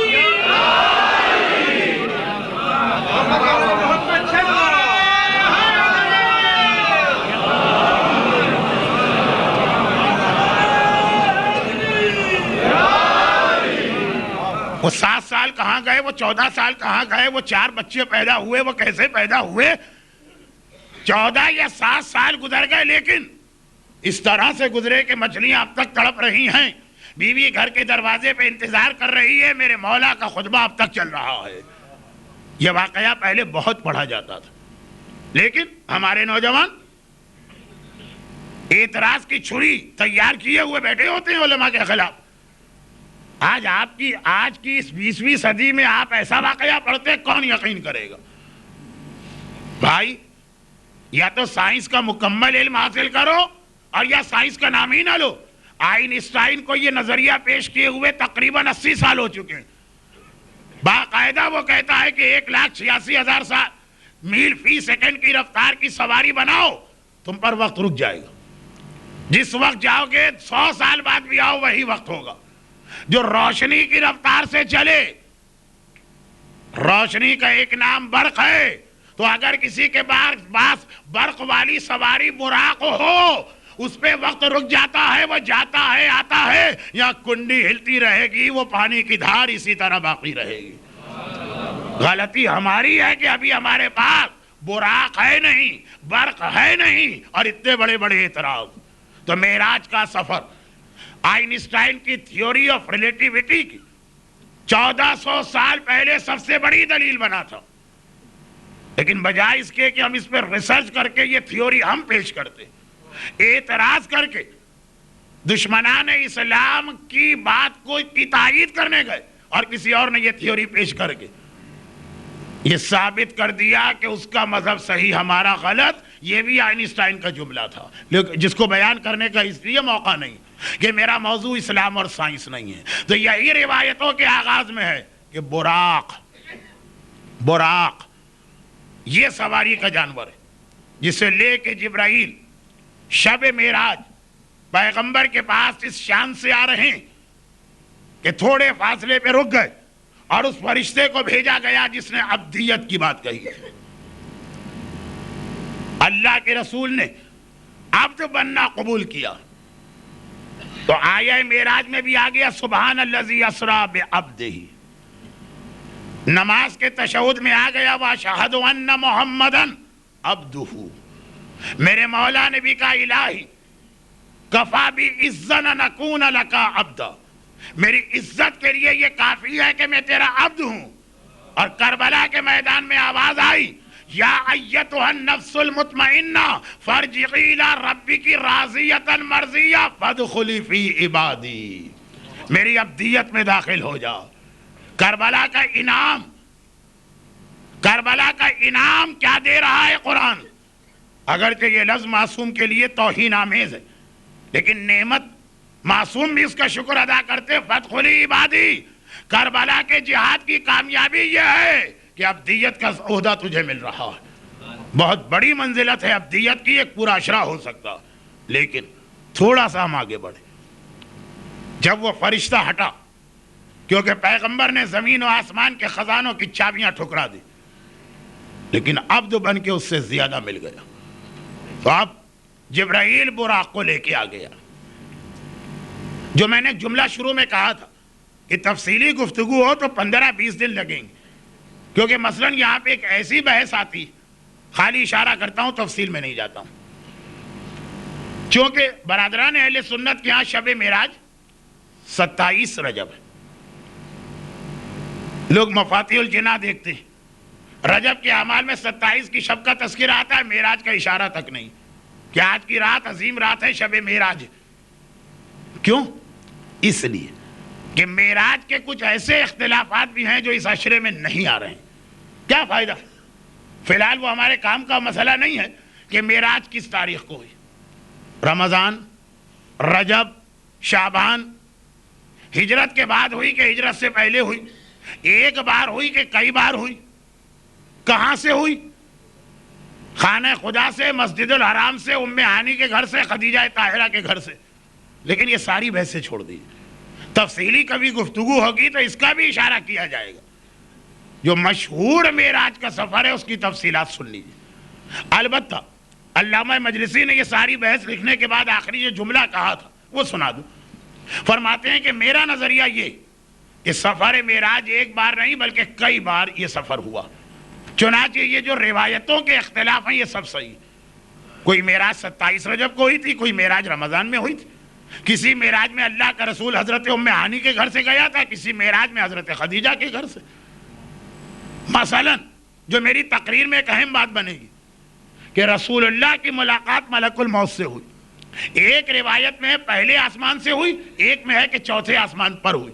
وہ 7 سال کہاں گئے, وہ 14 سال کہاں گئے, وہ 4 بچے پیدا ہوئے, وہ کیسے پیدا ہوئے. 14 یا 7 سال گزر گئے, لیکن اس طرح سے گزرے کہ مچھلیاں اب تک تڑپ رہی ہیں. بیوی گھر کے دروازے پہ انتظار کر رہی ہے, میرے مولا کا خطبہ اب تک چل رہا ہے. یہ واقعہ پہلے بہت پڑھا جاتا تھا, لیکن ہمارے نوجوان اعتراض کی چھری تیار کیے ہوئے بیٹھے ہوتے ہیں علماء کے خلاف. آج کی اس 20ویں صدی میں آپ ایسا واقعہ پڑھتے, کون یقین کرے گا؟ بھائی, یا تو سائنس کا مکمل علم حاصل کرو اور یا سائنس کا نام ہی نہ لو. آئنسٹائن کو یہ نظریہ پیش کیے ہوئے تقریباً 80 سال ہو چکے ہیں. باقاعدہ وہ کہتا ہے کہ 1,86,000 میل فی سیکنڈ کی رفتار کی سواری بناؤ, تم پر وقت رک جائے گا. جس وقت جاؤ گے 100 سال بعد بھی آؤ, وہی وقت ہوگا. جو روشنی کی رفتار سے چلے, روشنی کا ایک نام برق ہے, تو اگر کسی کے پاس برق والی سواری براق ہو, اس پہ وقت رک جاتا ہے, وہ جاتا ہے آتا ہے, یا کنڈی ہلتی رہے گی, وہ پانی کی دھار اسی طرح باقی رہے گی. غلطی ہماری ہے کہ ابھی ہمارے پاس براق ہے نہیں, برق ہے نہیں, اور اتنے بڑے بڑے اعتراض. تو معراج کا سفر آئنسٹائن کی تھیوری آف ریلیٹیوٹی کی 1400 سال پہلے سب سے بڑی دلیل بنا تھا. لیکن بجائے اس کے کہ ہم اس پر ریسرچ کر کے یہ تھیوری ہم پیش کرتے, اعتراض کر کے دشمنان اسلام کی بات کو کی تائید کرنے گئے, اور کسی اور نے یہ تھیوری پیش کر کے یہ ثابت کر دیا کہ اس کا مذہب صحیح, ہمارا غلط. یہ بھی آئنسٹائن کا جملہ تھا, لیکن جس کو بیان کرنے کا اس لیے موقع نہیں کہ میرا موضوع اسلام اور سائنس نہیں ہے. تو یہی روایتوں کے آغاز میں ہے کہ براق یہ سواری کا جانور ہے, جسے لے کے جبرائیل شب معراج پیغمبر کے پاس اس شان سے آ رہے ہیں کہ تھوڑے فاصلے پہ رک گئے, اور اس فرشتے کو بھیجا گیا جس نے عبدیت کی بات کہی ہے. اللہ کے رسول نے عبد بننا قبول کیا, تو آیہ معراج میں بھی آ گیا سبحان الذی اسریٰ بعبدہ، نماز کے تشہد میں آ گیا واشہد ان محمدًا عبدہ۔ میرے مولا نے بھی کہا الہی کفا بی اذن نکون لکا عبدا، میری عزت کے لیے یہ کافی ہے کہ میں تیرا عبد ہوں۔ اور کربلا کے میدان میں آواز آئی یا ایتھا النفس المطمئنہ فارجعی الی ربک راضیۃ مرضیہ فادخلی فی عبادی، میری عبدیت میں داخل ہو جاؤ۔ کربلا کا انعام کیا دے رہا ہے قرآن؟ اگرچہ یہ لفظ معصوم کے لیے توہین آمیز ہے، لیکن نعمت معصوم بھی اس کا شکر ادا کرتے۔ فادخلی عبادی، کربلا کے جہاد کی کامیابی یہ ہے کہ عبدیت کا عہدہ تجھے مل رہا ہے۔ بہت بڑی منزلت ہے عبدیت کی، ایک پورا عشرہ ہو سکتا، لیکن تھوڑا سا ہم آگے بڑھے۔ جب وہ فرشتہ ہٹا، کیونکہ پیغمبر نے زمین و آسمان کے خزانوں کی چابیاں ٹھکرا دی، لیکن عبد بن کے اس سے زیادہ مل گیا، تو اب جبرائیل براق کو لے کے آ گیا۔ جو میں نے جملہ شروع میں کہا تھا کہ تفصیلی گفتگو ہو تو 15-20 دن لگیں گے، کیونکہ مثلاً یہاں پہ ایک ایسی بحث آتی، خالی اشارہ کرتا ہوں، تفصیل میں نہیں جاتا ہوں۔ چونکہ برادران اہل سنت کے ہاں شب معراج 27 رجب ہے، لوگ مفاتیح الجناح دیکھتے ہیں، رجب کے اعمال میں 27 کی شب کا تذکرہ آتا ہے، معراج کا اشارہ تک نہیں کہ آج کی رات عظیم رات ہے، شب معراج۔ کیوں؟ اس لیے کہ معراج کے کچھ ایسے اختلافات بھی ہیں جو اس عشرے میں نہیں آ رہے ہیں۔ کیا فائدہ؟ فی الحال وہ ہمارے کام کا مسئلہ نہیں ہے کہ معراج کس تاریخ کو ہوئی، رمضان، رجب، شعبان، ہجرت کے بعد ہوئی کہ ہجرت سے پہلے ہوئی، ایک بار ہوئی کہ کئی بار ہوئی، کہاں سے ہوئی؟ خانہ خدا سے، مسجد الحرام سے، ام ہانی کے گھر سے، خدیجہ طاہرہ کے گھر سے۔ لیکن یہ ساری بحثیں چھوڑ دیجیے، تفصیلی کبھی گفتگو ہوگی تو اس کا بھی اشارہ کیا جائے گا۔ جو مشہور معراج کا سفر ہے اس کی تفصیلات سن لیجیے۔ البتہ علامہ مجلسی نے یہ ساری بحث لکھنے کے بعد آخری جو جملہ کہا تھا وہ سنا دوں۔ فرماتے ہیں کہ میرا نظریہ یہ کہ سفر معراج ایک بار نہیں بلکہ کئی بار یہ سفر ہوا، چنانچہ یہ جو روایتوں کے اختلاف ہیں یہ سب صحیح۔ کوئی معراج 27 رجب کو ہوئی تھی، کوئی معراج رمضان میں ہوئی تھی، کسی معراج میں اللہ کا رسول حضرت ام ہانی کے گھر سے گیا تھا، کسی معراج میں حضرت خدیجہ کے گھر سے۔ مثلا جو میری تقریر میں ایک اہم بات بنے گی کہ رسول اللہ کی ملاقات ملک الموت سے ہوئی، ایک روایت میں پہلے آسمان سے ہوئی، ایک میں ہے کہ چوتھے آسمان پر ہوئی۔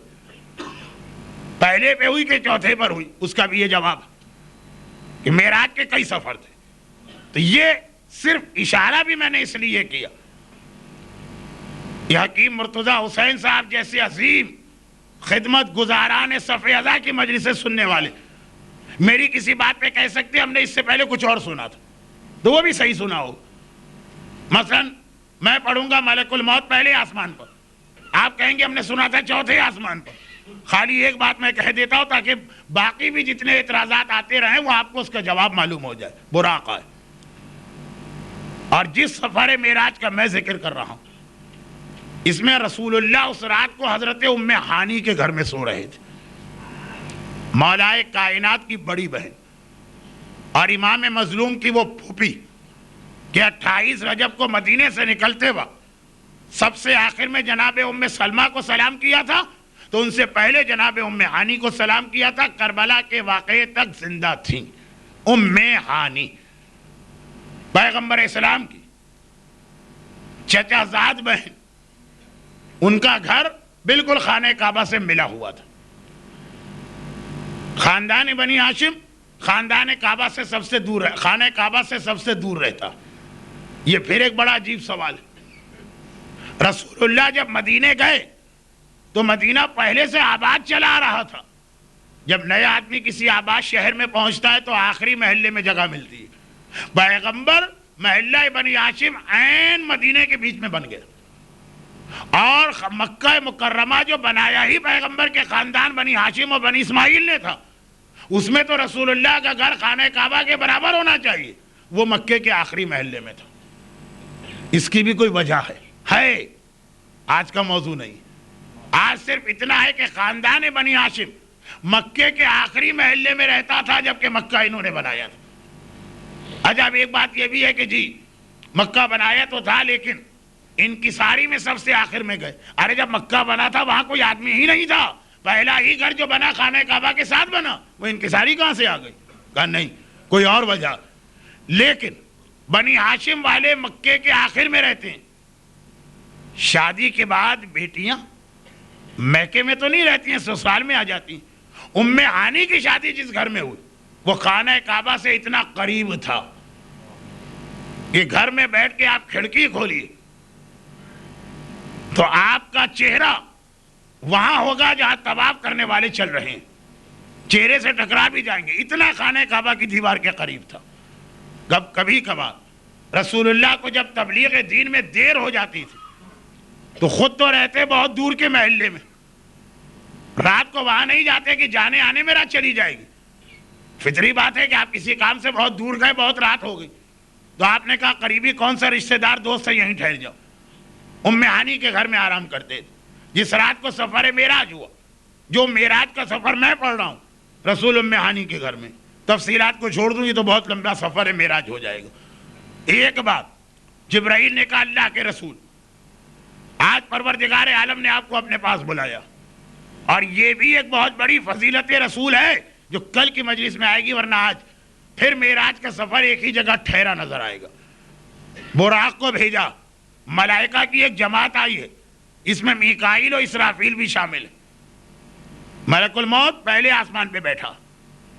پہلے پہ ہوئی کہ چوتھے پر ہوئی، اس کا بھی یہ جواب ہے کہ معراج کے کئی سفر تھے۔ تو یہ صرف اشارہ بھی میں نے اس لیے کیا، یہ حکیم مرتضی حسین صاحب جیسے عظیم خدمت گزاران صف ازا کی مجلسیں سننے والے میری کسی بات پہ کہہ سکتے ہم نے اس سے پہلے کچھ اور سنا تھا، تو وہ بھی صحیح سنا ہو۔ مثلا میں پڑھوں گا ملک الموت پہلے آسمان پر، آپ کہیں گے ہم نے سنا تھا چوتھے آسمان پر۔ خالی ایک بات میں کہہ دیتا ہوں تاکہ باقی بھی جتنے اعتراضات آتے رہیں وہ آپ کو اس کا جواب معلوم ہو جائے۔ براق ہے، اور جس سفر معراج کا میں ذکر کر رہا ہوں اس میں رسول اللہ اس رات کو حضرت ام ہانی کے گھر میں سو رہے تھے، مولائے کائنات کی بڑی بہن اور امام مظلوم کی وہ پھوپھی، کہ 28 رجب کو مدینے سے نکلتے وقت سب سے آخر میں جناب ام سلمہ کو سلام کیا تھا، تو ان سے پہلے جناب ام ہانی کو سلام کیا تھا۔ کربلا کے واقعے تک زندہ تھیں ام ہانی، پیغمبر اسلام کی چچا زاد بہن، ان کا گھر بالکل خانہ کعبہ سے ملا ہوا تھا۔ خاندان بنی ہاشم خاندان کعبہ سے سب سے دور ہے، خانہ کعبہ سے سب سے دور رہتا۔ یہ پھر ایک بڑا عجیب سوال ہے۔ رسول اللہ جب مدینے گئے تو مدینہ پہلے سے آباد چلا آ رہا تھا، جب نیا آدمی کسی آباد شہر میں پہنچتا ہے تو آخری محلے میں جگہ ملتی ہے۔ پیغمبر محلہ بنی ہاشم عین مدینے کے بیچ میں بن گیا، اور مکہ مکرمہ جو بنایا ہی پیغمبر کے خاندان بنی ہاشم اور بنی اسماعیل نے تھا، اس میں تو رسول اللہ کا گھر خانہ کعبہ کے برابر ہونا چاہیے، وہ مکے کے آخری محلے میں تھا۔ اس کی بھی کوئی وجہ ہے، آج کا موضوع نہیں. آج صرف اتنا ہے کہ خاندان بنی ہاشم مکے کے آخری محلے میں رہتا تھا جبکہ مکہ انہوں نے بنایا تھا. عجب ایک بات یہ بھی ہے کہ جی مکہ بنایا تو تھا لیکن انکساری میں سب سے آخر میں گئے. ارے جب مکہ بنا تھا وہاں کوئی آدمی ہی نہیں تھا, پہلا ہی گھر جو بنا خانہ کعبہ کے ساتھ بنا, وہ انکساری کہاں سے آ گئی؟ کہا نہیں کوئی اور وجہ. لیکن بنی ہاشم والے مکے کے آخر میں رہتے ہیں. شادی کے بعد بیٹیاں میکے میں تو نہیں رہتی ہیں, سسرال میں آ جاتی ہیں. ام ہانی کی شادی جس گھر میں ہوئی وہ خانہ کعبہ سے اتنا قریب تھا کہ گھر میں بیٹھ کے آپ کھڑکی کھولیے تو آپ کا چہرہ وہاں ہوگا جہاں طواف کرنے والے چل رہے ہیں, چہرے سے ٹکرا بھی جائیں گے, اتنا خانہ کعبہ کی دیوار کے قریب تھا. کبھی کبھار رسول اللہ کو جب تبلیغ دین میں دیر ہو جاتی تھی تو خود تو رہتے بہت دور کے محلے میں, رات کو وہاں نہیں جاتے کہ جانے آنے میں رات چلی جائے گی. فطری بات ہے کہ آپ کسی کام سے بہت دور گئے, بہت رات ہو گئی, تو آپ نے کہا قریبی کون سا رشتہ دار دوست ہے یہیں ٹھہر جاؤ. ام ہانی کے گھر میں آرام کرتے تھے. جس رات کو سفر معراج ہوا, جو معراج کا سفر میں پڑھ رہا ہوں, رسول ام ہانی کے گھر میں. تفصیلات کو چھوڑ دوں یہ تو بہت لمبا سفر معراج ہو جائے گا. ایک بات جبرائیل نے کہا اللہ کے رسول آج پروردگار عالم نے آپ کو اپنے پاس بلایا, اور یہ بھی ایک بہت بڑی فضیلت رسول ہے جو کل کی مجلس میں آئے گی, ورنہ آج پھر معراج کا سفر ایک ہی جگہ ٹھہرا نظر آئے گا. براق کو بھیجا, ملائکہ کی ایک جماعت آئی ہے, اس میں میکائیل و اسرافیل بھی شامل ہے. ملک الموت پہلے آسمان پہ بیٹھا,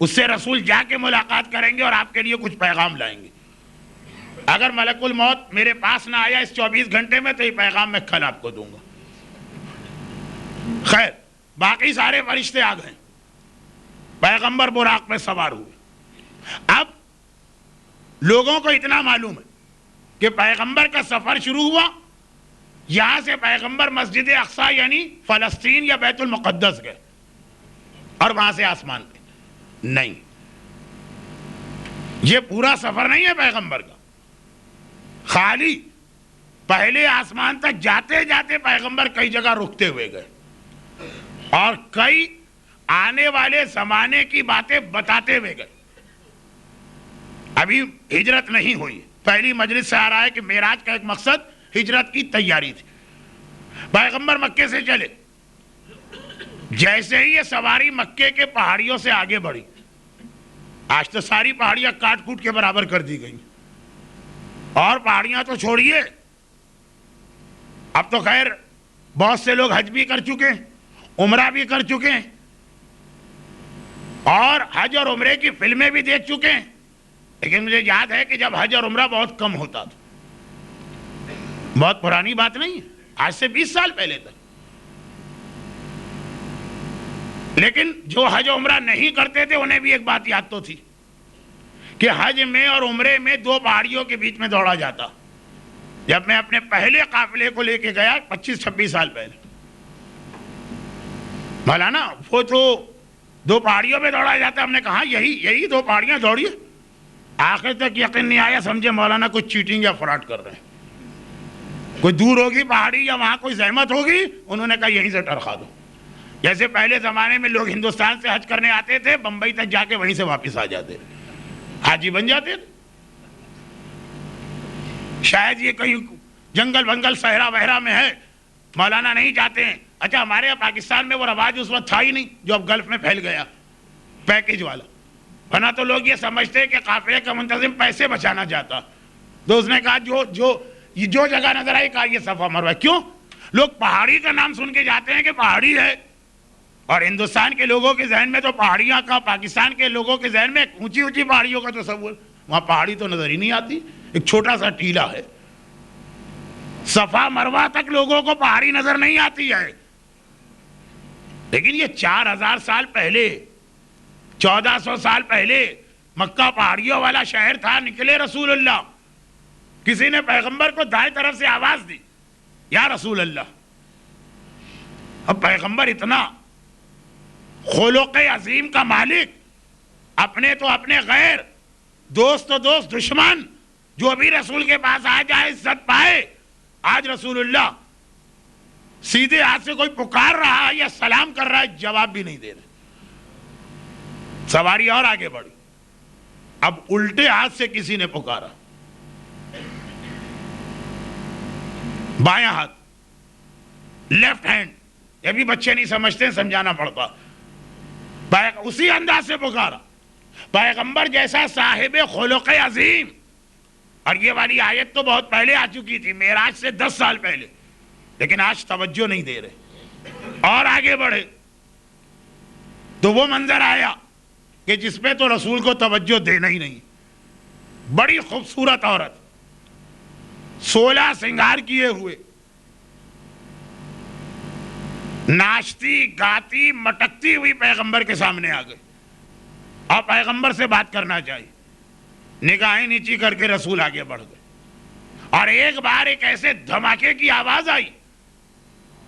اس سے رسول جا کے ملاقات کریں گے اور آپ کے لیے کچھ پیغام لائیں گے. اگر ملک الموت میرے پاس نہ آیا اس 24 گھنٹے میں تو یہ پیغام میں کل آپ کو دوں گا. خیر باقی سارے فرشتے آ گئے, پیغمبر براق پہ سوار ہوئے. اب لوگوں کو اتنا معلوم ہے کہ پیغمبر کا سفر شروع ہوا, یہاں سے پیغمبر مسجد اقصی یعنی فلسطین یا بیت المقدس گئے اور وہاں سے آسمان پہ. نہیں, یہ پورا سفر نہیں ہے پیغمبر کا, خالی پہلے آسمان تک جاتے جاتے پیغمبر کئی جگہ رکتے ہوئے گئے اور کئی آنے والے زمانے کی باتیں بتاتے ہوئے گئے. ابھی ہجرت نہیں ہوئی, پہلی مجلس سے آ رہا ہے کہ معراج کا ایک مقصد ہجرت کی تیاری تھی. پیغمبر مکے سے چلے, جیسے ہی یہ سواری مکے کے پہاڑیوں سے آگے بڑھی, آج تو ساری پہاڑیاں کاٹ کوٹ کے برابر کر دی گئی, اور پہاڑیاں تو چھوڑیے, اب تو خیر بہت سے لوگ حج بھی کر چکے ہیں, عمرہ بھی کر چکے ہیں, اور حج اور عمرے کی فلمیں بھی دیکھ چکے ہیں. لیکن مجھے یاد ہے کہ جب حج اور عمرہ بہت کم ہوتا تھا, بہت پرانی بات نہیں ہے, آج سے 20 سال پہلے تک. لیکن جو حج و عمرہ نہیں کرتے تھے انہیں بھی ایک بات یاد تو تھی کہ حج میں اور عمرے میں 2 پہاڑیوں کے بیچ میں دوڑا جاتا. جب میں اپنے پہلے قافلے کو لے کے گیا 25-26 سال پہلے, مولانا وہ تو 2 پہاڑیوں پہ دوڑا جاتا. ہم نے کہا یہی 2 پہاڑیاں دوڑیے. آخر تک یقین نہیں آیا, سمجھے مولانا کچھ چیٹنگ یا فراڈ کر رہے ہیں, کوئی دور ہوگی پہاڑی یا وہاں کوئی زحمت ہوگی, انہوں نے کہا یہیں سے ٹرخا دو. جیسے پہلے زمانے میں لوگ ہندوستان سے حج کرنے آتے تھے, بمبئی تک جا کے وہیں سے واپس آ جاتے, حاجی بن جاتے تھے. شاید یہ کہیں جنگل بنگل صحرا وحرا میں ہے, مولانا نہیں جاتے ہیں. اچھا ہمارے یہاں پاکستان میں وہ رواج اس وقت تھا ہی نہیں جو اب گلف میں پھیل گیا, پیکیج والا. ورنہ تو لوگ یہ سمجھتے کہ قافلے کا منتظم پیسے بچانا چاہتا. تو اس نے کہا جو جگہ نظر آئی, کہا یہ صفا مروہ. کیوں؟ لوگ پہاڑی کا نام سن کے جاتے ہیں کہ پہاڑی ہے, اور ہندوستان کے لوگوں کے ذہن میں تو پہاڑیاں کا, پاکستان کے لوگوں کے ذہن میں اونچی اونچی پہاڑیوں کا تصور. وہاں پہاڑی تو نظر ہی نہیں آتی, ایک چھوٹا سا ٹیلا ہے. صفا مروہ تک لوگوں کو پہاڑی نظر نہیں آتی ہے. لیکن یہ 4000 سال پہلے, 1400 سال پہلے مکہ پہاڑیوں والا شہر تھا. نکلے رسول اللہ, کسی نے پیغمبر کو دائیں طرف سے آواز دی, یا رسول اللہ. اب پیغمبر اتنا خلق عظیم کا مالک, اپنے تو اپنے غیر, دوست تو دوست, دشمن جو بھی رسول کے پاس آ جائے عزت پائے. آج رسول اللہ سیدھے ہاتھ سے کوئی پکار رہا ہے یا سلام کر رہا ہے، جواب بھی نہیں دے رہے. سواری اور آگے بڑھی. اب الٹے ہاتھ سے کسی نے پکارا، بایاں ہاتھ، لیفٹ ہینڈ. یہ بھی بچے نہیں سمجھتے، سمجھانا پڑتا. اسی انداز سے پکارا. پیغمبر جیسا صاحب خلق عظیم. اور یہ والی آیت تو بہت پہلے آ چکی تھی، معراج سے 10 سال پہلے، لیکن آج توجہ نہیں دے رہے. اور آگے بڑھے تو وہ منظر آیا کہ جس پہ تو رسول کو توجہ دینا ہی نہیں. بڑی خوبصورت عورت، 16 سنگار کیے ہوئے، ناچتی گاتی مٹکتی ہوئی پیغمبر کے سامنے آ گئے اور پیغمبر سے بات کرنا چاہیے. نگاہیں نیچی کر کے رسول آگے بڑھ گئے اور ایک بار ایک ایسے دھماکے کی آواز آئی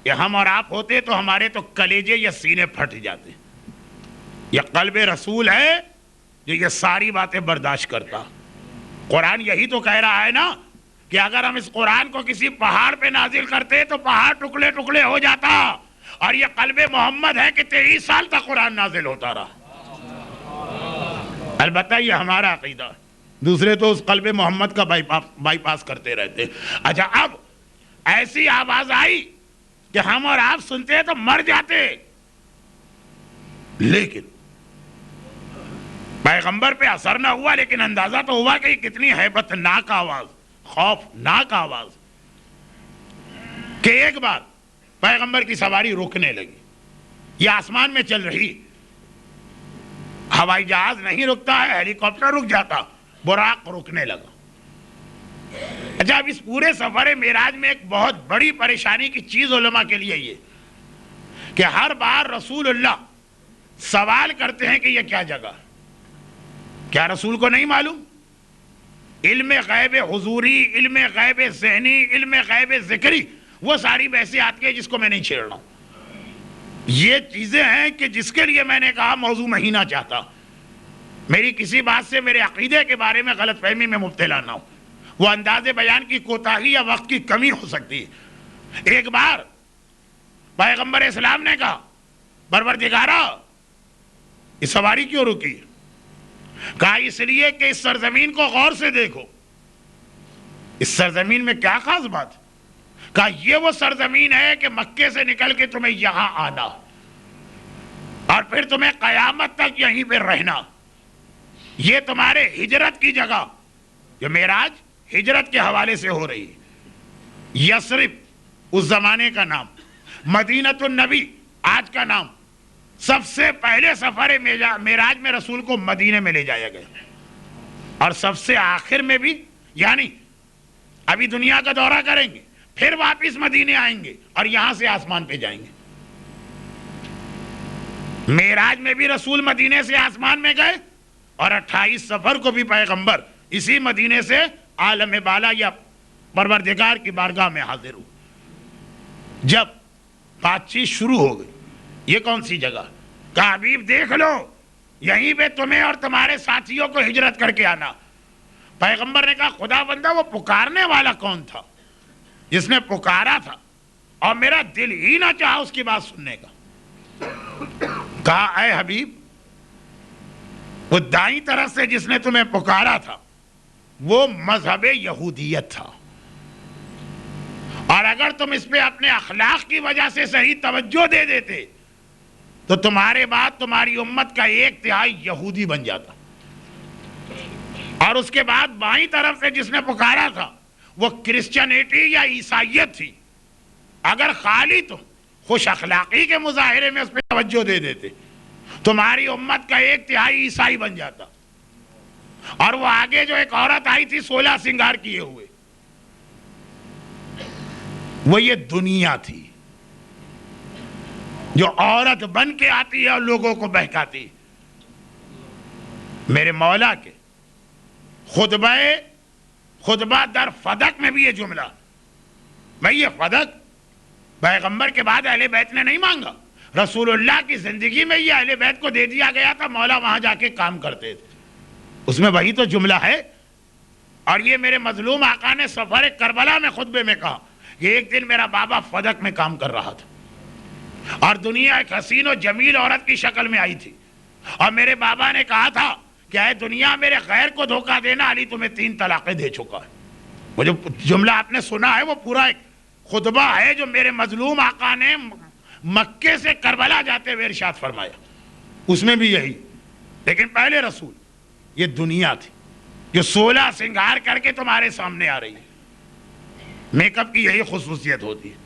کہ ہم اور آپ ہوتے تو ہمارے تو کلیجے یا سینے پھٹ جاتے. یہ قلب رسول ہے جو یہ ساری باتیں برداشت کرتا. قرآن یہی تو کہہ رہا ہے نا کہ اگر ہم اس قرآن کو کسی پہاڑ پہ نازل کرتے تو پہاڑ ٹکڑے ٹکڑے ہو جاتا. اور یہ قلب محمد ہے کہ 23 سال تک قرآن نازل ہوتا رہا. البتہ یہ ہمارا عقیدہ، دوسرے تو اس قلب محمد کا بائی پاس کرتے رہتے. اچھا، اب ایسی آواز آئی کہ ہم اور آپ سنتے تو مر جاتے، لیکن پیغمبر پہ اثر نہ ہوا. لیکن اندازہ تو ہوا کہ یہ کتنی ہیبت ناک آواز، خوفناک آواز. کہ ایک بار پیغمبر کی سواری رکنے لگی. یہ آسمان میں چل رہی، ہوائی جہاز نہیں رکتا ہے، ہیلی کاپٹر رک جاتا، براق رکنے لگا. اچھا، اب اس پورے سفر معراج میں ایک بہت بڑی پریشانی کی چیز علماء کے لیے یہ کہ ہر بار رسول اللہ سوال کرتے ہیں کہ یہ کیا جگہ. کیا رسول کو نہیں معلوم؟ علم غیب حضوری، علم غیب ذہنی، علم غیب ذکری، وہ ساری بحثیں آتی ہیں جس کو میں نہیں چھیڑ رہا ہوں. یہ چیزیں ہیں کہ جس کے لیے میں نے کہا موضوع مہینہ چاہتا. میری کسی بات سے میرے عقیدے کے بارے میں غلط فہمی میں مبتلا نہ ہو. وہ انداز بیان کی کوتاہی یا وقت کی کمی ہو سکتی ہے. ایک بار پیغمبر اسلام نے کہا، پروردگارا یہ سواری کیوں رکی؟ کہا اس لیے کہ اس سرزمین کو غور سے دیکھو. اس سرزمین میں کیا خاص بات؟ کہا یہ وہ سرزمین ہے کہ مکے سے نکل کے تمہیں یہاں آنا اور پھر تمہیں قیامت تک یہیں پہ رہنا. یہ تمہارے ہجرت کی جگہ، جو معراج ہجرت کے حوالے سے ہو رہی ہے. یثرب اس زمانے کا نام، مدینۃ النبی آج کا نام. سب سے پہلے سفر معراج میں رسول کو مدینے میں لے جایا گیا اور سب سے آخر میں بھی، یعنی ابھی دنیا کا دورہ کریں گے، پھر واپس مدینے آئیں گے اور یہاں سے آسمان پہ جائیں گے. معراج میں بھی رسول مدینے سے آسمان میں گئے اور 28 سفر کو بھی پیغمبر اسی مدینے سے عالم بالا یا پروردگار کی بارگاہ میں حاضر ہو. جب بات چیت شروع ہو گئی، یہ کون سی جگہ؟ کہا حبیب دیکھ لو، یہیں پہ تمہیں اور تمہارے ساتھیوں کو ہجرت کر کے آنا. پیغمبر نے کہا خدا بندہ وہ پکارنے والا کون تھا جس نے پکارا تھا اور میرا دل ہی نہ چاہا اس کی بات سننے کا. کہا اے حبیب، وہ دائیں طرف سے جس نے تمہیں پکارا تھا وہ مذہب یہودیت تھا، اور اگر تم اس پہ اپنے اخلاق کی وجہ سے صحیح توجہ دے دیتے تو تمہارے بعد تمہاری امت کا 1/3 یہودی بن جاتا. اور اس کے بعد بائیں طرف سے جس نے پکارا تھا وہ کرسچنیٹی یا عیسائیت تھی. اگر خالی تم خوش اخلاقی کے مظاہرے میں اس پہ توجہ دے دیتے تمہاری امت کا 1/3 عیسائی بن جاتا. اور وہ آگے جو ایک عورت آئی تھی 16 سنگار کیے ہوئے، وہ یہ دنیا تھی جو عورت بن کے آتی ہے اور لوگوں کو بہکاتی. میرے مولا کے خطبہ در فدق میں بھی یہ جملہ، بھئی یہ فدق پیغمبر کے بعد اہل بیت نے نہیں مانگا، رسول اللہ کی زندگی میں یہ اہل بیت کو دے دیا گیا تھا. مولا وہاں جا کے کام کرتے تھے، اس میں وہی تو جملہ ہے. اور یہ میرے مظلوم آقا نے سفر کربلا میں خطبے میں کہا کہ ایک دن میرا بابا فدق میں کام کر رہا تھا اور دنیا ایک حسین و جمیل عورت کی شکل میں آئی تھی، اور میرے بابا نے کہا تھا کہ اے دنیا میرے غیر کو دھوکہ دینا، علی تمہیں 3 طلاقیں دے چکا ہے۔ وہ جو جملہ آپ نے سنا ہے وہ پورا ایک خطبہ ہے جو میرے مظلوم آقا نے مکے سے کربلا جاتے ہوئے ارشاد فرمایا، اس میں بھی یہی۔ لیکن پہلے رسول، یہ دنیا تھی جو 16 سنگار کر کے تمہارے سامنے آ رہی ہے۔ میک اپ کی یہی خصوصیت ہوتی ہے۔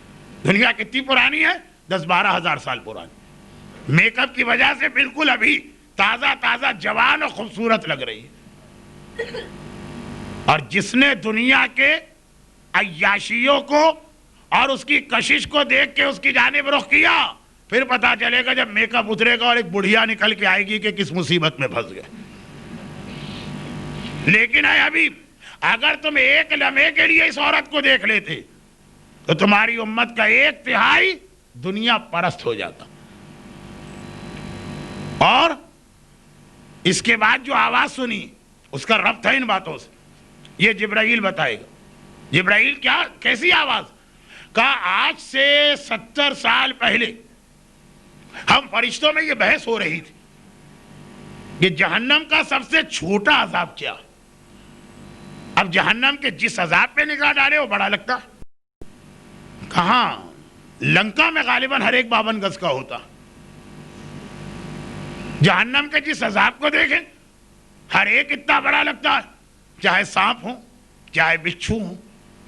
دنیا کتنی پرانی ہے؟ 10-12 ہزار سال پرانی۔ میک اپ کی وجہ سے بالکل ابھی تازہ تازہ جوان اور خوبصورت لگ رہی ہے۔ اور جس نے دنیا کے عیاشیوں کو اور اس کی کشش کو دیکھ کے اس کی جانب رخ کیا، پھر پتا چلے گا جب میک اپ اترے گا اور ایک بڑھیا نکل کے آئے گی کہ کس مصیبت میں پھنس گئے۔ لیکن اے حبیب، اگر تم ایک لمحے کے لیے اس عورت کو دیکھ لیتے تو تمہاری امت کا 1/3 دنیا پرست ہو جاتا۔ اور اس کے بعد جو آواز سنی اس کا ربط ہے ان باتوں سے، یہ جبرائیل بتائے گا۔ جبرائیل کیسی آواز؟ کہا آج سے 70 سال پہلے ہم فرشتوں میں یہ بحث ہو رہی تھی کہ جہنم کا سب سے چھوٹا عذاب کیا ہے۔ اب جہنم کے جس عذاب پہ نگاہ ڈالے وہ بڑا لگتا ہے۔ کہاں؟ لنکا میں غالباً ہر ایک 52 گز کا ہوتا۔ جہنم کے جس عذاب کو دیکھیں ہر ایک اتنا بڑا لگتا ہے، چاہے سانپ ہوں، چاہے بچھو ہوں،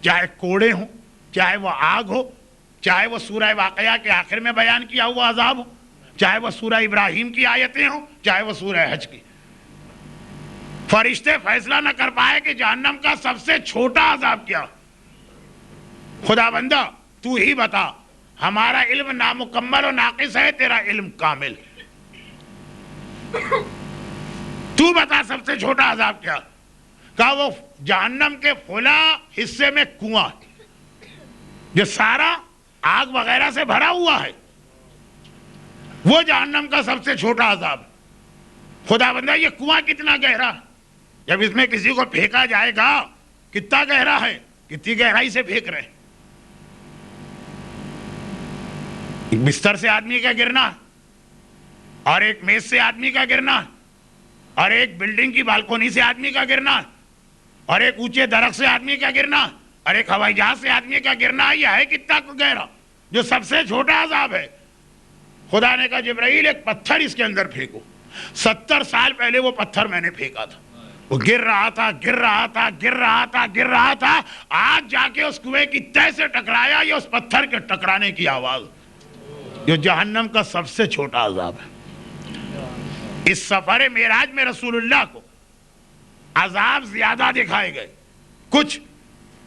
چاہے کوڑے ہوں، چاہے وہ آگ ہو، چاہے وہ سورہ واقعہ کے آخر میں بیان کیا ہوا عذاب ہو، چاہے وہ سورہ ابراہیم کی آیتیں ہوں، چاہے وہ سورہ حج کی۔ فرشتے فیصلہ نہ کر پائے کہ جہنم کا سب سے چھوٹا عذاب کیا۔ خدا بندہ تو ہی بتا، ہمارا علم نامکمل و ناقص ہے، تیرا علم کامل۔ تو بتا سب سے چھوٹا عذاب کیا؟ کہا وہ جہنم کے فلاں حصے میں کنواں جو سارا آگ وغیرہ سے بھرا ہوا ہے، وہ جہنم کا سب سے چھوٹا عذاب۔ خدا بندہ یہ کنواں کتنا گہرا، جب اس میں کسی کو پھینکا جائے گا کتنا گہرا ہے، کتنی گہرائی سے پھینک رہے ہیں۔ ایک بستر سے آدمی کا گرنا، اور ایک میز سے آدمی کا گرنا، اور ایک بلڈنگ کی بالکونی سے آدمی کا گرنا، اور ایک اونچے درخت سے آدمی کا گرنا، اور ایک ہوائی جہاز سے آدمی کا گرنا، یہ ہے کتنا گہرا جو سب سے چھوٹا عذاب ہے۔ خدا نے کہا جبرائیل ایک پتھر اس کے اندر پھینکو۔ 70 سال پہلے وہ پتھر میں نے پھینکا تھا، وہ گر رہا تھا، گر رہا تھا، گر رہا تھا، گر رہا تھا، آج جا کے اس کنویں کی تہہ سے ٹکرایا، یہ اس پتھر کے ٹکرانے کی آواز جو جہنم کا سب سے چھوٹا عذاب ہے۔ اس سفر معراج میں رسول اللہ کو عذاب زیادہ دکھائے گئے، کچھ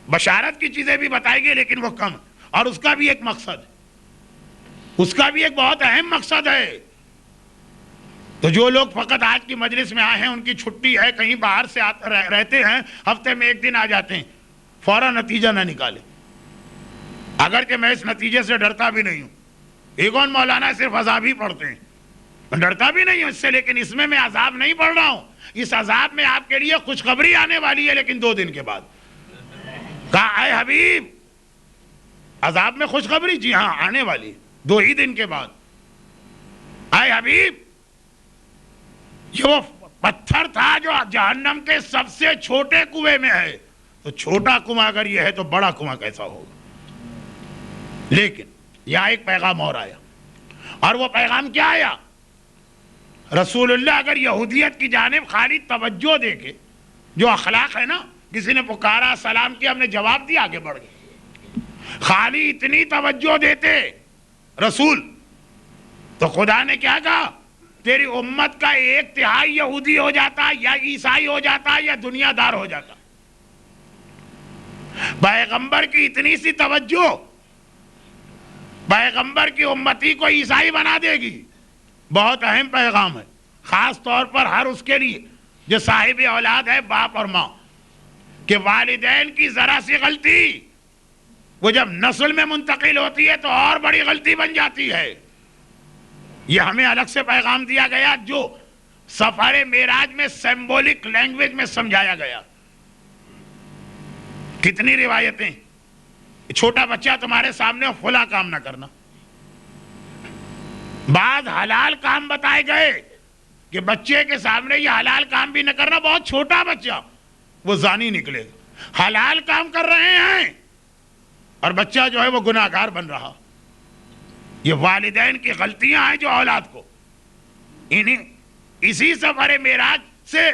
بشارت کی چیزیں بھی بتائی گئی لیکن وہ کم، اور اس کا بھی ایک مقصد ہے، اس کا بھی ایک بہت اہم مقصد ہے۔ تو جو لوگ فقط آج کی مجلس میں آئے ہیں، ان کی چھٹی ہے، کہیں باہر سے رہتے ہیں، ہفتے میں 1 دن آ جاتے ہیں، فوراً نتیجہ نہ نکالیں۔ اگرچہ میں اس نتیجے سے ڈرتا بھی نہیں ہوں، ایگون مولانا صرف عذاب ہی پڑھتے ہیں، میں ڈرتا بھی نہیں ہوں اس سے، لیکن اس میں عذاب نہیں پڑھ رہا ہوں۔ اس عذاب میں آپ کے لیے خوشخبری آنے والی ہے، لیکن 2 دن کے بعد۔ کہا اے حبیب عذاب میں خوشخبری؟ جی ہاں آنے والی 2 ہی دن کے بعد۔ اے حبیب یہ وہ پتھر تھا جو جہنم کے سب سے چھوٹے کنویں میں ہے، تو چھوٹا کنواں اگر یہ ہے تو بڑا کنواں کیسا ہوگا؟ لیکن یہاں ایک پیغام اور آیا، اور وہ پیغام کیا آیا؟ رسول اللہ اگر یہودیت کی جانب خالی توجہ دے کے، جو اخلاق ہے نا، کسی نے پکارا، سلام کیا، ہم نے جواب دیا، آگے بڑھ گئے، خالی اتنی توجہ دیتے رسول، تو خدا نے کیا کہا؟ تیری امت کا 1/3 یہودی ہو جاتا، یا عیسائی ہو جاتا، یا دنیا دار ہو جاتا۔ پیغمبر کی اتنی سی توجہ پیغمبر کی امتی کو عیسائی بنا دے گی۔ بہت اہم پیغام ہے، خاص طور پر ہر اس کے لیے جو صاحب اولاد ہے، باپ اور ماں، کہ والدین کی ذرا سی غلطی وہ جب نسل میں منتقل ہوتی ہے تو اور بڑی غلطی بن جاتی ہے۔ یہ ہمیں الگ سے پیغام دیا گیا جو سفر معراج میں سمبولک لینگویج میں سمجھایا گیا۔ کتنی روایتیں چھوٹا بچہ تمہارے سامنے فلاں کام نہ کرنا. بعض حلال کام بتائے گئے کہ بچے کے سامنے یہ حلال کام بھی نہ کرنا. بہت چھوٹا بچہ وہ زانی نکلے گا. حلال کام کر رہے ہیں اور بچہ جو ہے وہ گناہگار بن رہا. یہ والدین کی غلطیاں ہیں جو اولاد کو اسی سفر معراج سے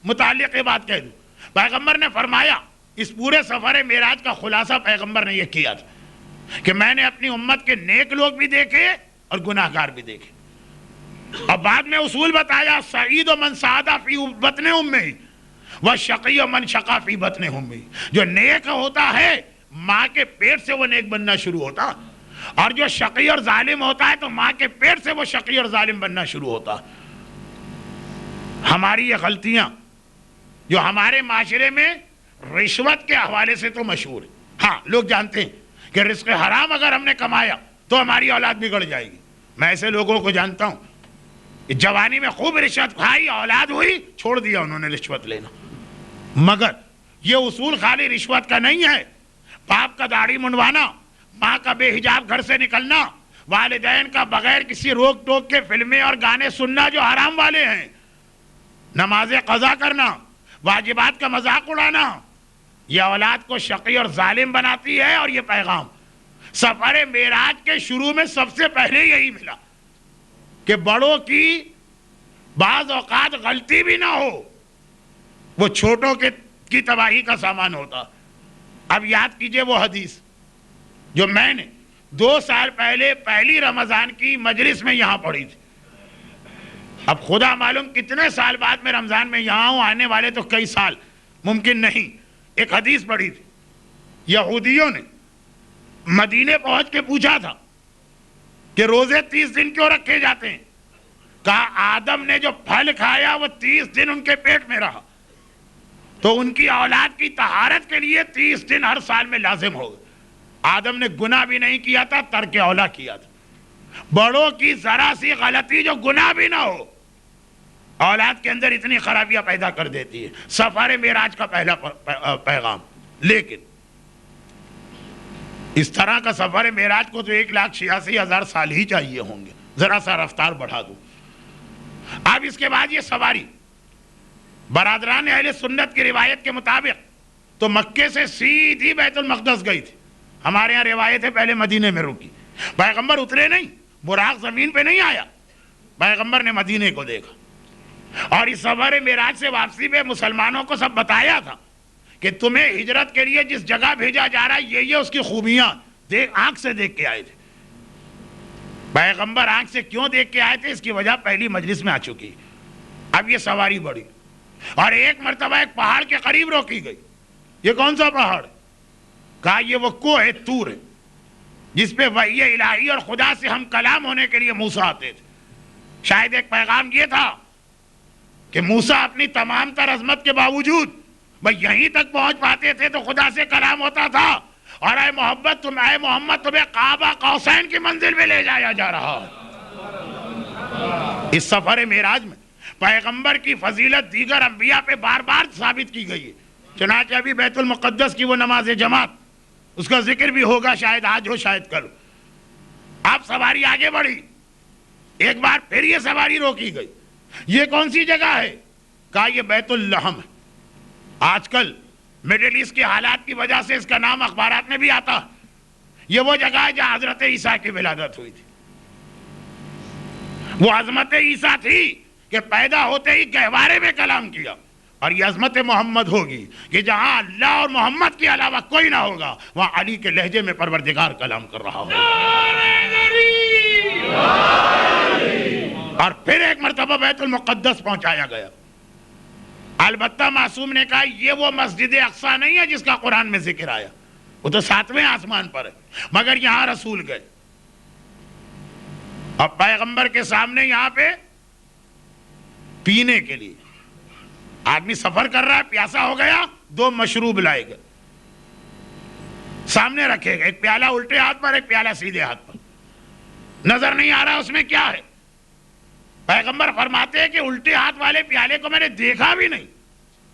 متعلق یہ بات کہہ دوں. پیغمبر نے فرمایا, اس پورے سفر معراج کا خلاصہ پیغمبر نے یہ کیا تھا کہ میں نے اپنی امت کے نیک لوگ بھی دیکھے اور گناہگار بھی دیکھے. اور بعد میں اصول بتایا, سعید و من سعادہ فی بطن امہ وشقی و من شقا فی بطن امہ. جو نیک ہوتا ہے ماں کے پیٹ سے وہ نیک بننا شروع ہوتا, اور جو شقی اور ظالم ہوتا ہے تو ماں کے پیٹ سے وہ شقی اور ظالم بننا شروع ہوتا. ہماری یہ غلطیاں جو ہمارے معاشرے میں رشوت کے حوالے سے تو مشہور ہے. ہاں, لوگ جانتے ہیں کہ رزق حرام اگر ہم نے کمایا تو ہماری اولاد بگڑ جائے گی. میں ایسے لوگوں کو جانتا ہوں کہ جوانی میں خوب رشوت کھائی, اولاد ہوئی, چھوڑ دیا انہوں نے رشوت لینا. مگر یہ اصول خالی رشوت کا نہیں ہے. باپ کا داڑھی منڈوانا, ماں کا بے حجاب گھر سے نکلنا, والدین کا بغیر کسی روک ٹوک کے فلمیں اور گانے سننا جو حرام والے ہیں, نمازیں قضا کرنا, واجبات کا مذاق اڑانا, یہ اولاد کو شقی اور ظالم بناتی ہے. اور یہ پیغام سفر معراج کے شروع میں سب سے پہلے یہی ملا کہ بڑوں کی بعض اوقات غلطی بھی نہ ہو, وہ چھوٹوں کی تباہی کا سامان ہوتا. اب یاد کیجئے وہ حدیث جو میں نے 2 سال پہلے پہلی رمضان کی مجلس میں یہاں پڑھی تھی. اب خدا معلوم کتنے سال بعد میں رمضان میں یہاں ہوں, آنے والے تو کئی سال ممکن نہیں. ایک حدیث پڑھی تھی, یہودیوں نے مدینے پہنچ کے پوچھا تھا کہ روزے 30 دن کیوں رکھے جاتے ہیں؟ کہا آدم نے جو پھل کھایا وہ 30 دن ان کے پیٹ میں رہا, تو ان کی اولاد کی طہارت کے لیے 30 دن ہر سال میں لازم ہو گئے. آدم نے گناہ بھی نہیں کیا تھا, ترک اولا کیا تھا. بڑوں کی ذرا سی غلطی جو گناہ بھی نہ ہو اولاد کے اندر اتنی خرابیاں پیدا کر دیتی ہے. سفر معراج کا پہلا پیغام. لیکن اس طرح کا سفر معراج کو تو 1,86,000 سال ہی چاہیے ہوں گے. ذرا سا رفتار بڑھا دوں. اب اس کے بعد یہ سواری برادران اہل سنت کی روایت کے مطابق تو مکے سے سیدھی بیت المقدس گئی تھی. ہمارے ہاں روایت ہے پہلے مدینے میں رکی. پیغمبر اترے نہیں, براق زمین پہ نہیں آیا, پیغمبر نے مدینے کو دیکھا. اور اس سفر معراج سے واپسی پہ مسلمانوں کو سب بتایا تھا کہ تمہیں ہجرت کے لیے جس جگہ بھیجا جا رہا ہے یہ اس کی خوبیاں آنکھ سے دیکھ کے آئے تھے. پیغمبر آنکھ سے کیوں دیکھ کے آئے تھے اس کی وجہ پہلی مجلس میں آ چکی. اب یہ سواری بڑھی اور ایک مرتبہ ایک پہاڑ کے قریب روکی گئی. یہ کون سا پہاڑ؟ کہا یہ وہ کوہ طور ہے جس پہ وحی الہی اور خدا سے ہم کلام ہونے کے لیے موسیٰ آتے تھے. شاید ایک پیغام یہ تھا کہ موسیٰ اپنی تمام تر عظمت کے باوجود یہیں تک پہنچ پاتے تھے تو خدا سے کلام ہوتا تھا. اور اے محمد تمہیں قاب قوسین کی منزل میں لے جایا جا رہا ہے. اس سفر معراج میں پیغمبر کی فضیلت دیگر انبیاء پہ بار بار ثابت کی گئی ہے. چنانچہ ابھی بیت المقدس کی وہ نماز جماعت اس کا ذکر بھی ہوگا, شاید آج ہو شاید کل. اب سواری آگے بڑھی, ایک بار پھر یہ سواری روکی گئی. یہ کون سی جگہ ہے؟ کہا یہ بیت اللحم ہے. آج کل میڈل ایسٹ کے حالات کی وجہ سے اس کا نام اخبارات میں بھی آتا. یہ وہ جگہ ہے جہاں حضرت عیسیٰ کی ولادت ہوئی تھی. وہ عظمت عیسیٰ تھی کہ پیدا ہوتے ہی گہوارے میں کلام کیا. اور یہ عظمت محمد ہوگی کہ جہاں اللہ اور محمد کے علاوہ کوئی نہ ہوگا وہاں علی کے لہجے میں پروردگار کلام کر رہا ہوگا. اور پھر ایک مرتبہ بیت المقدس پہنچایا گیا. البتہ معصوم نے کہا یہ وہ مسجد اقصی نہیں ہے جس کا قرآن میں ذکر آیا, وہ تو 7ویں آسمان پر ہے, مگر یہاں رسول گئے. اور پیغمبر کے سامنے یہاں پہ پینے کے لیے آدمی سفر کر رہا ہے, پیاسا ہو گیا, 2 مشروب لائے گئے, سامنے رکھے گئے. ایک پیالہ الٹے ہاتھ پر, ایک پیالہ سیدھے ہاتھ پر. نظر نہیں آ رہا اس میں کیا ہے. پیغمبر فرماتے ہیں کہ الٹے ہاتھ والے پیالے کو میں نے دیکھا بھی نہیں,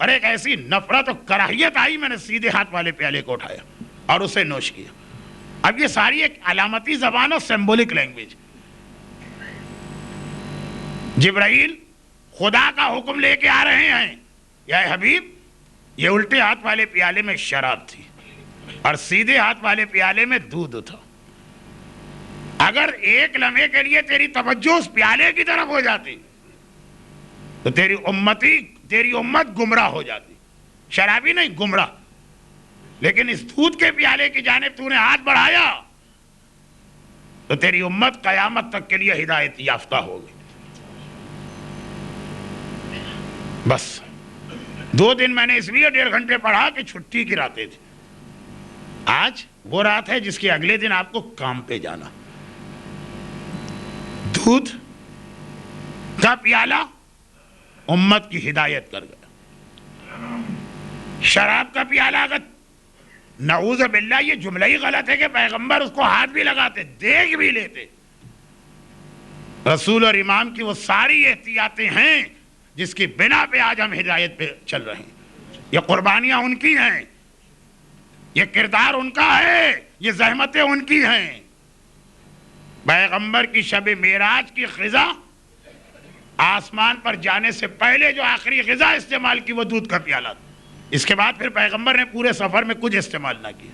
اور ایک ایسی نفرت و کراہیت آئی, میں نے سیدھے ہاتھ والے پیالے کو اٹھایا اور اسے نوش کیا. اب یہ ساری ایک علامتی زبان اور سمبولک لینگویج. جبرائیل خدا کا حکم لے کے آ رہے ہیں, یا حبیب یہ الٹے ہاتھ والے پیالے میں شراب تھی اور سیدھے ہاتھ والے پیالے میں دودھ تھا. اگر ایک لمحے کے لیے تیری توجہ اس پیالے کی طرف ہو جاتی تو تیری امت گمراہ ہو جاتی. شرابی نہیں, گمراہ. لیکن اس دودھ کے پیالے کی جانب تو نے ہاتھ بڑھایا تو تیری امت قیامت تک کے لیے ہدایت یافتہ ہوگی. بس 2 دن میں نے اس لیے 1.5 گھنٹے پڑھا کہ چھٹی کی راتیں تھی. آج وہ رات ہے جس کے اگلے دن آپ کو کام پہ جانا. دودھ کا پیالہ امت کی ہدایت کر گیا. شراب کا پیالہ اگر نعوذ باللہ یہ جملہ ہی غلط ہے کہ پیغمبر اس کو ہاتھ بھی لگاتے, دیکھ بھی لیتے. رسول اور امام کی وہ ساری احتیاطیں ہیں جس کی بنا پہ آج ہم ہدایت پہ چل رہے ہیں. یہ قربانیاں ان کی ہیں, یہ کردار ان کا ہے, یہ زحمتیں ان کی ہیں. پیغمبر کی شب معراج کی غذا آسمان پر جانے سے پہلے جو آخری غذا استعمال کی وہ دودھ کا پیالہ تھا. اس کے بعد پھر پیغمبر نے پورے سفر میں کچھ استعمال نہ کیا.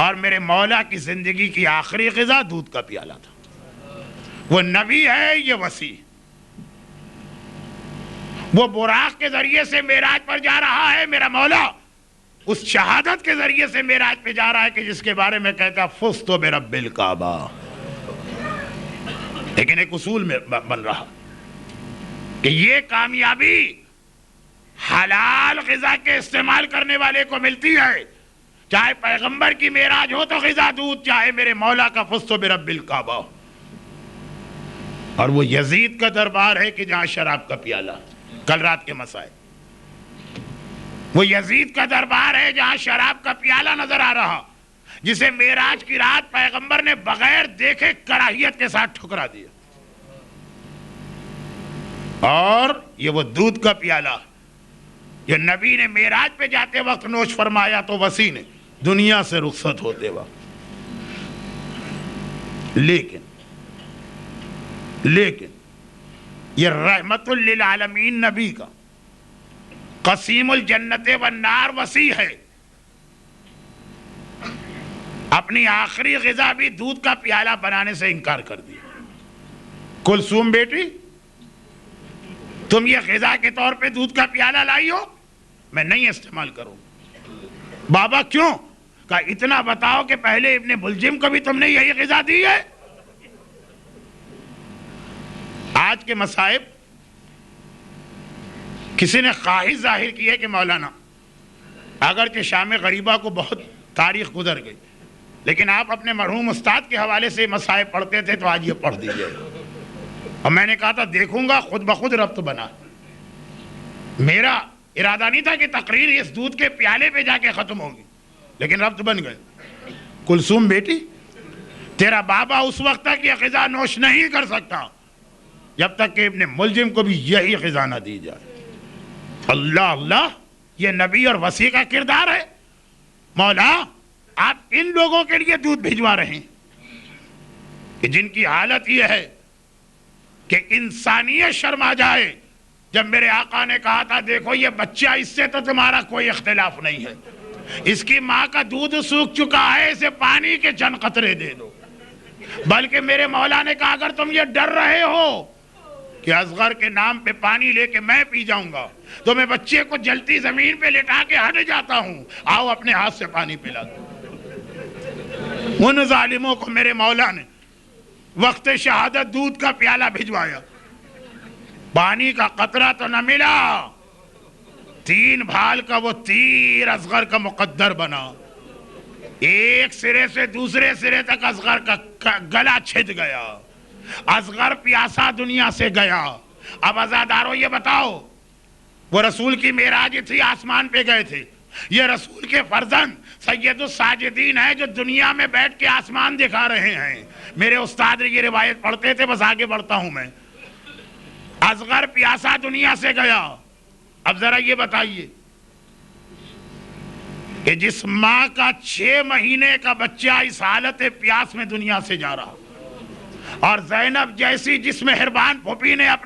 اور میرے مولا کی زندگی کی آخری غذا دودھ کا پیالہ تھا. وہ نبی ہے, یہ وسیع. وہ براق کے ذریعے سے معراج پر جا رہا ہے. میرا مولا اس شہادت کے ذریعے سے معراج پہ جا رہا ہے کہ جس کے بارے میں کہتا فزت برب الکعبہ. لیکن ایک اصول میں بن رہا کہ یہ کامیابی حلال غذا کے استعمال کرنے والے کو ملتی ہے. چاہے پیغمبر کی معراج ہو تو غذا دودھ, چاہے میرے مولا کا فزت برب الکعبہ. اور وہ یزید کا دربار ہے کہ جہاں شراب کا پیالہ, کل رات کے مسائل, وہ یزید کا دربار ہے جہاں شراب کا پیالہ نظر آ رہا, جسے معراج کی رات پیغمبر نے بغیر دیکھے کراہیت کے ساتھ ٹھکرا دیا. اور یہ وہ دودھ کا پیالہ یہ نبی نے معراج پہ جاتے وقت نوش فرمایا تو وسیع نے دنیا سے رخصت ہوتے وقت. لیکن یہ رحمت للعالمین نبی کا قسیم الجنت والنار وسیع ہے. اپنی آخری غذا بھی دودھ کا پیالہ بنانے سے انکار کر دیا. کلثوم بیٹی تم یہ غذا کے طور پہ دودھ کا پیالہ لائی ہو, میں نہیں استعمال کروں. بابا کیوں؟ کہا اتنا بتاؤ کہ پہلے ابن ملجم کو بھی تم نے یہی غذا دی ہے. آج کے مصائب کسی نے خواہش ظاہر کی ہے کہ مولانا اگرچہ شام غریبہ کو بہت تاریخ گزر گئی, لیکن آپ اپنے مرحوم استاد کے حوالے سے مصائب پڑھتے تھے تو آج یہ پڑھ دیجئے. اور میں نے کہا تھا دیکھوں گا خود بخود ربط بنا. میرا ارادہ نہیں تھا کہ تقریر اس دودھ کے پیالے پہ جا کے ختم ہوگی, لیکن ربط بن گئے. کلثوم بیٹی تیرا بابا اس وقت تک یہ غذا نوش نہیں کر سکتا جب تک کہ ابن ملجم کو بھی یہی غذا نہ دی جائے. اللہ اللہ, یہ نبی اور وسیع کا کردار ہے. مولا آپ ان لوگوں کے لیے دودھ بھجوا رہے ہیں کہ جن کی حالت یہ ہے کہ انسانیت شرما جائے. جب میرے آقا نے کہا تھا دیکھو یہ بچہ, اس سے تو تمہارا کوئی اختلاف نہیں ہے, اس کی ماں کا دودھ سوکھ چکا ہے, اسے پانی کے چند قطرے دے دو. بلکہ میرے مولا نے کہا اگر تم یہ ڈر رہے ہو کہ اصغر کے نام پہ پانی لے کے میں پی جاؤں گا تو میں بچے کو جلتی زمین پہ لٹا کے ہٹ جاتا ہوں, آؤ اپنے ہاتھ سے پانی پلا دو. ان ظالموں کو میرے مولا نے وقت شہادت دودھ کا پیالہ بھجوایا, پانی کا قطرہ تو نہ ملا. 3 بھال کا وہ تیر اصغر کا مقدر بنا, ایک سرے سے دوسرے سرے تک اصغر کا گلا چھد گیا. اصغر پیاسا دنیا سے گیا. اب عزادارو یہ بتاؤ, وہ رسول کی معراج تھی, آسمان پہ گئے تھے. یہ رسول کے فرزند سید الساجدین ہیں جو دنیا میں بیٹھ کے آسمان دکھا رہے ہیں. میرے استاد یہ روایت پڑھتے تھے, بس آگے بڑھتا ہوں میں. اصغر پیاسا دنیا سے گیا. اب ذرا یہ بتائیے کہ جس ماں کا 6 مہینے کا بچہ اس حالت پیاس میں دنیا سے جا رہا، اور زینب جیسی جس مہربان پھوپھی نے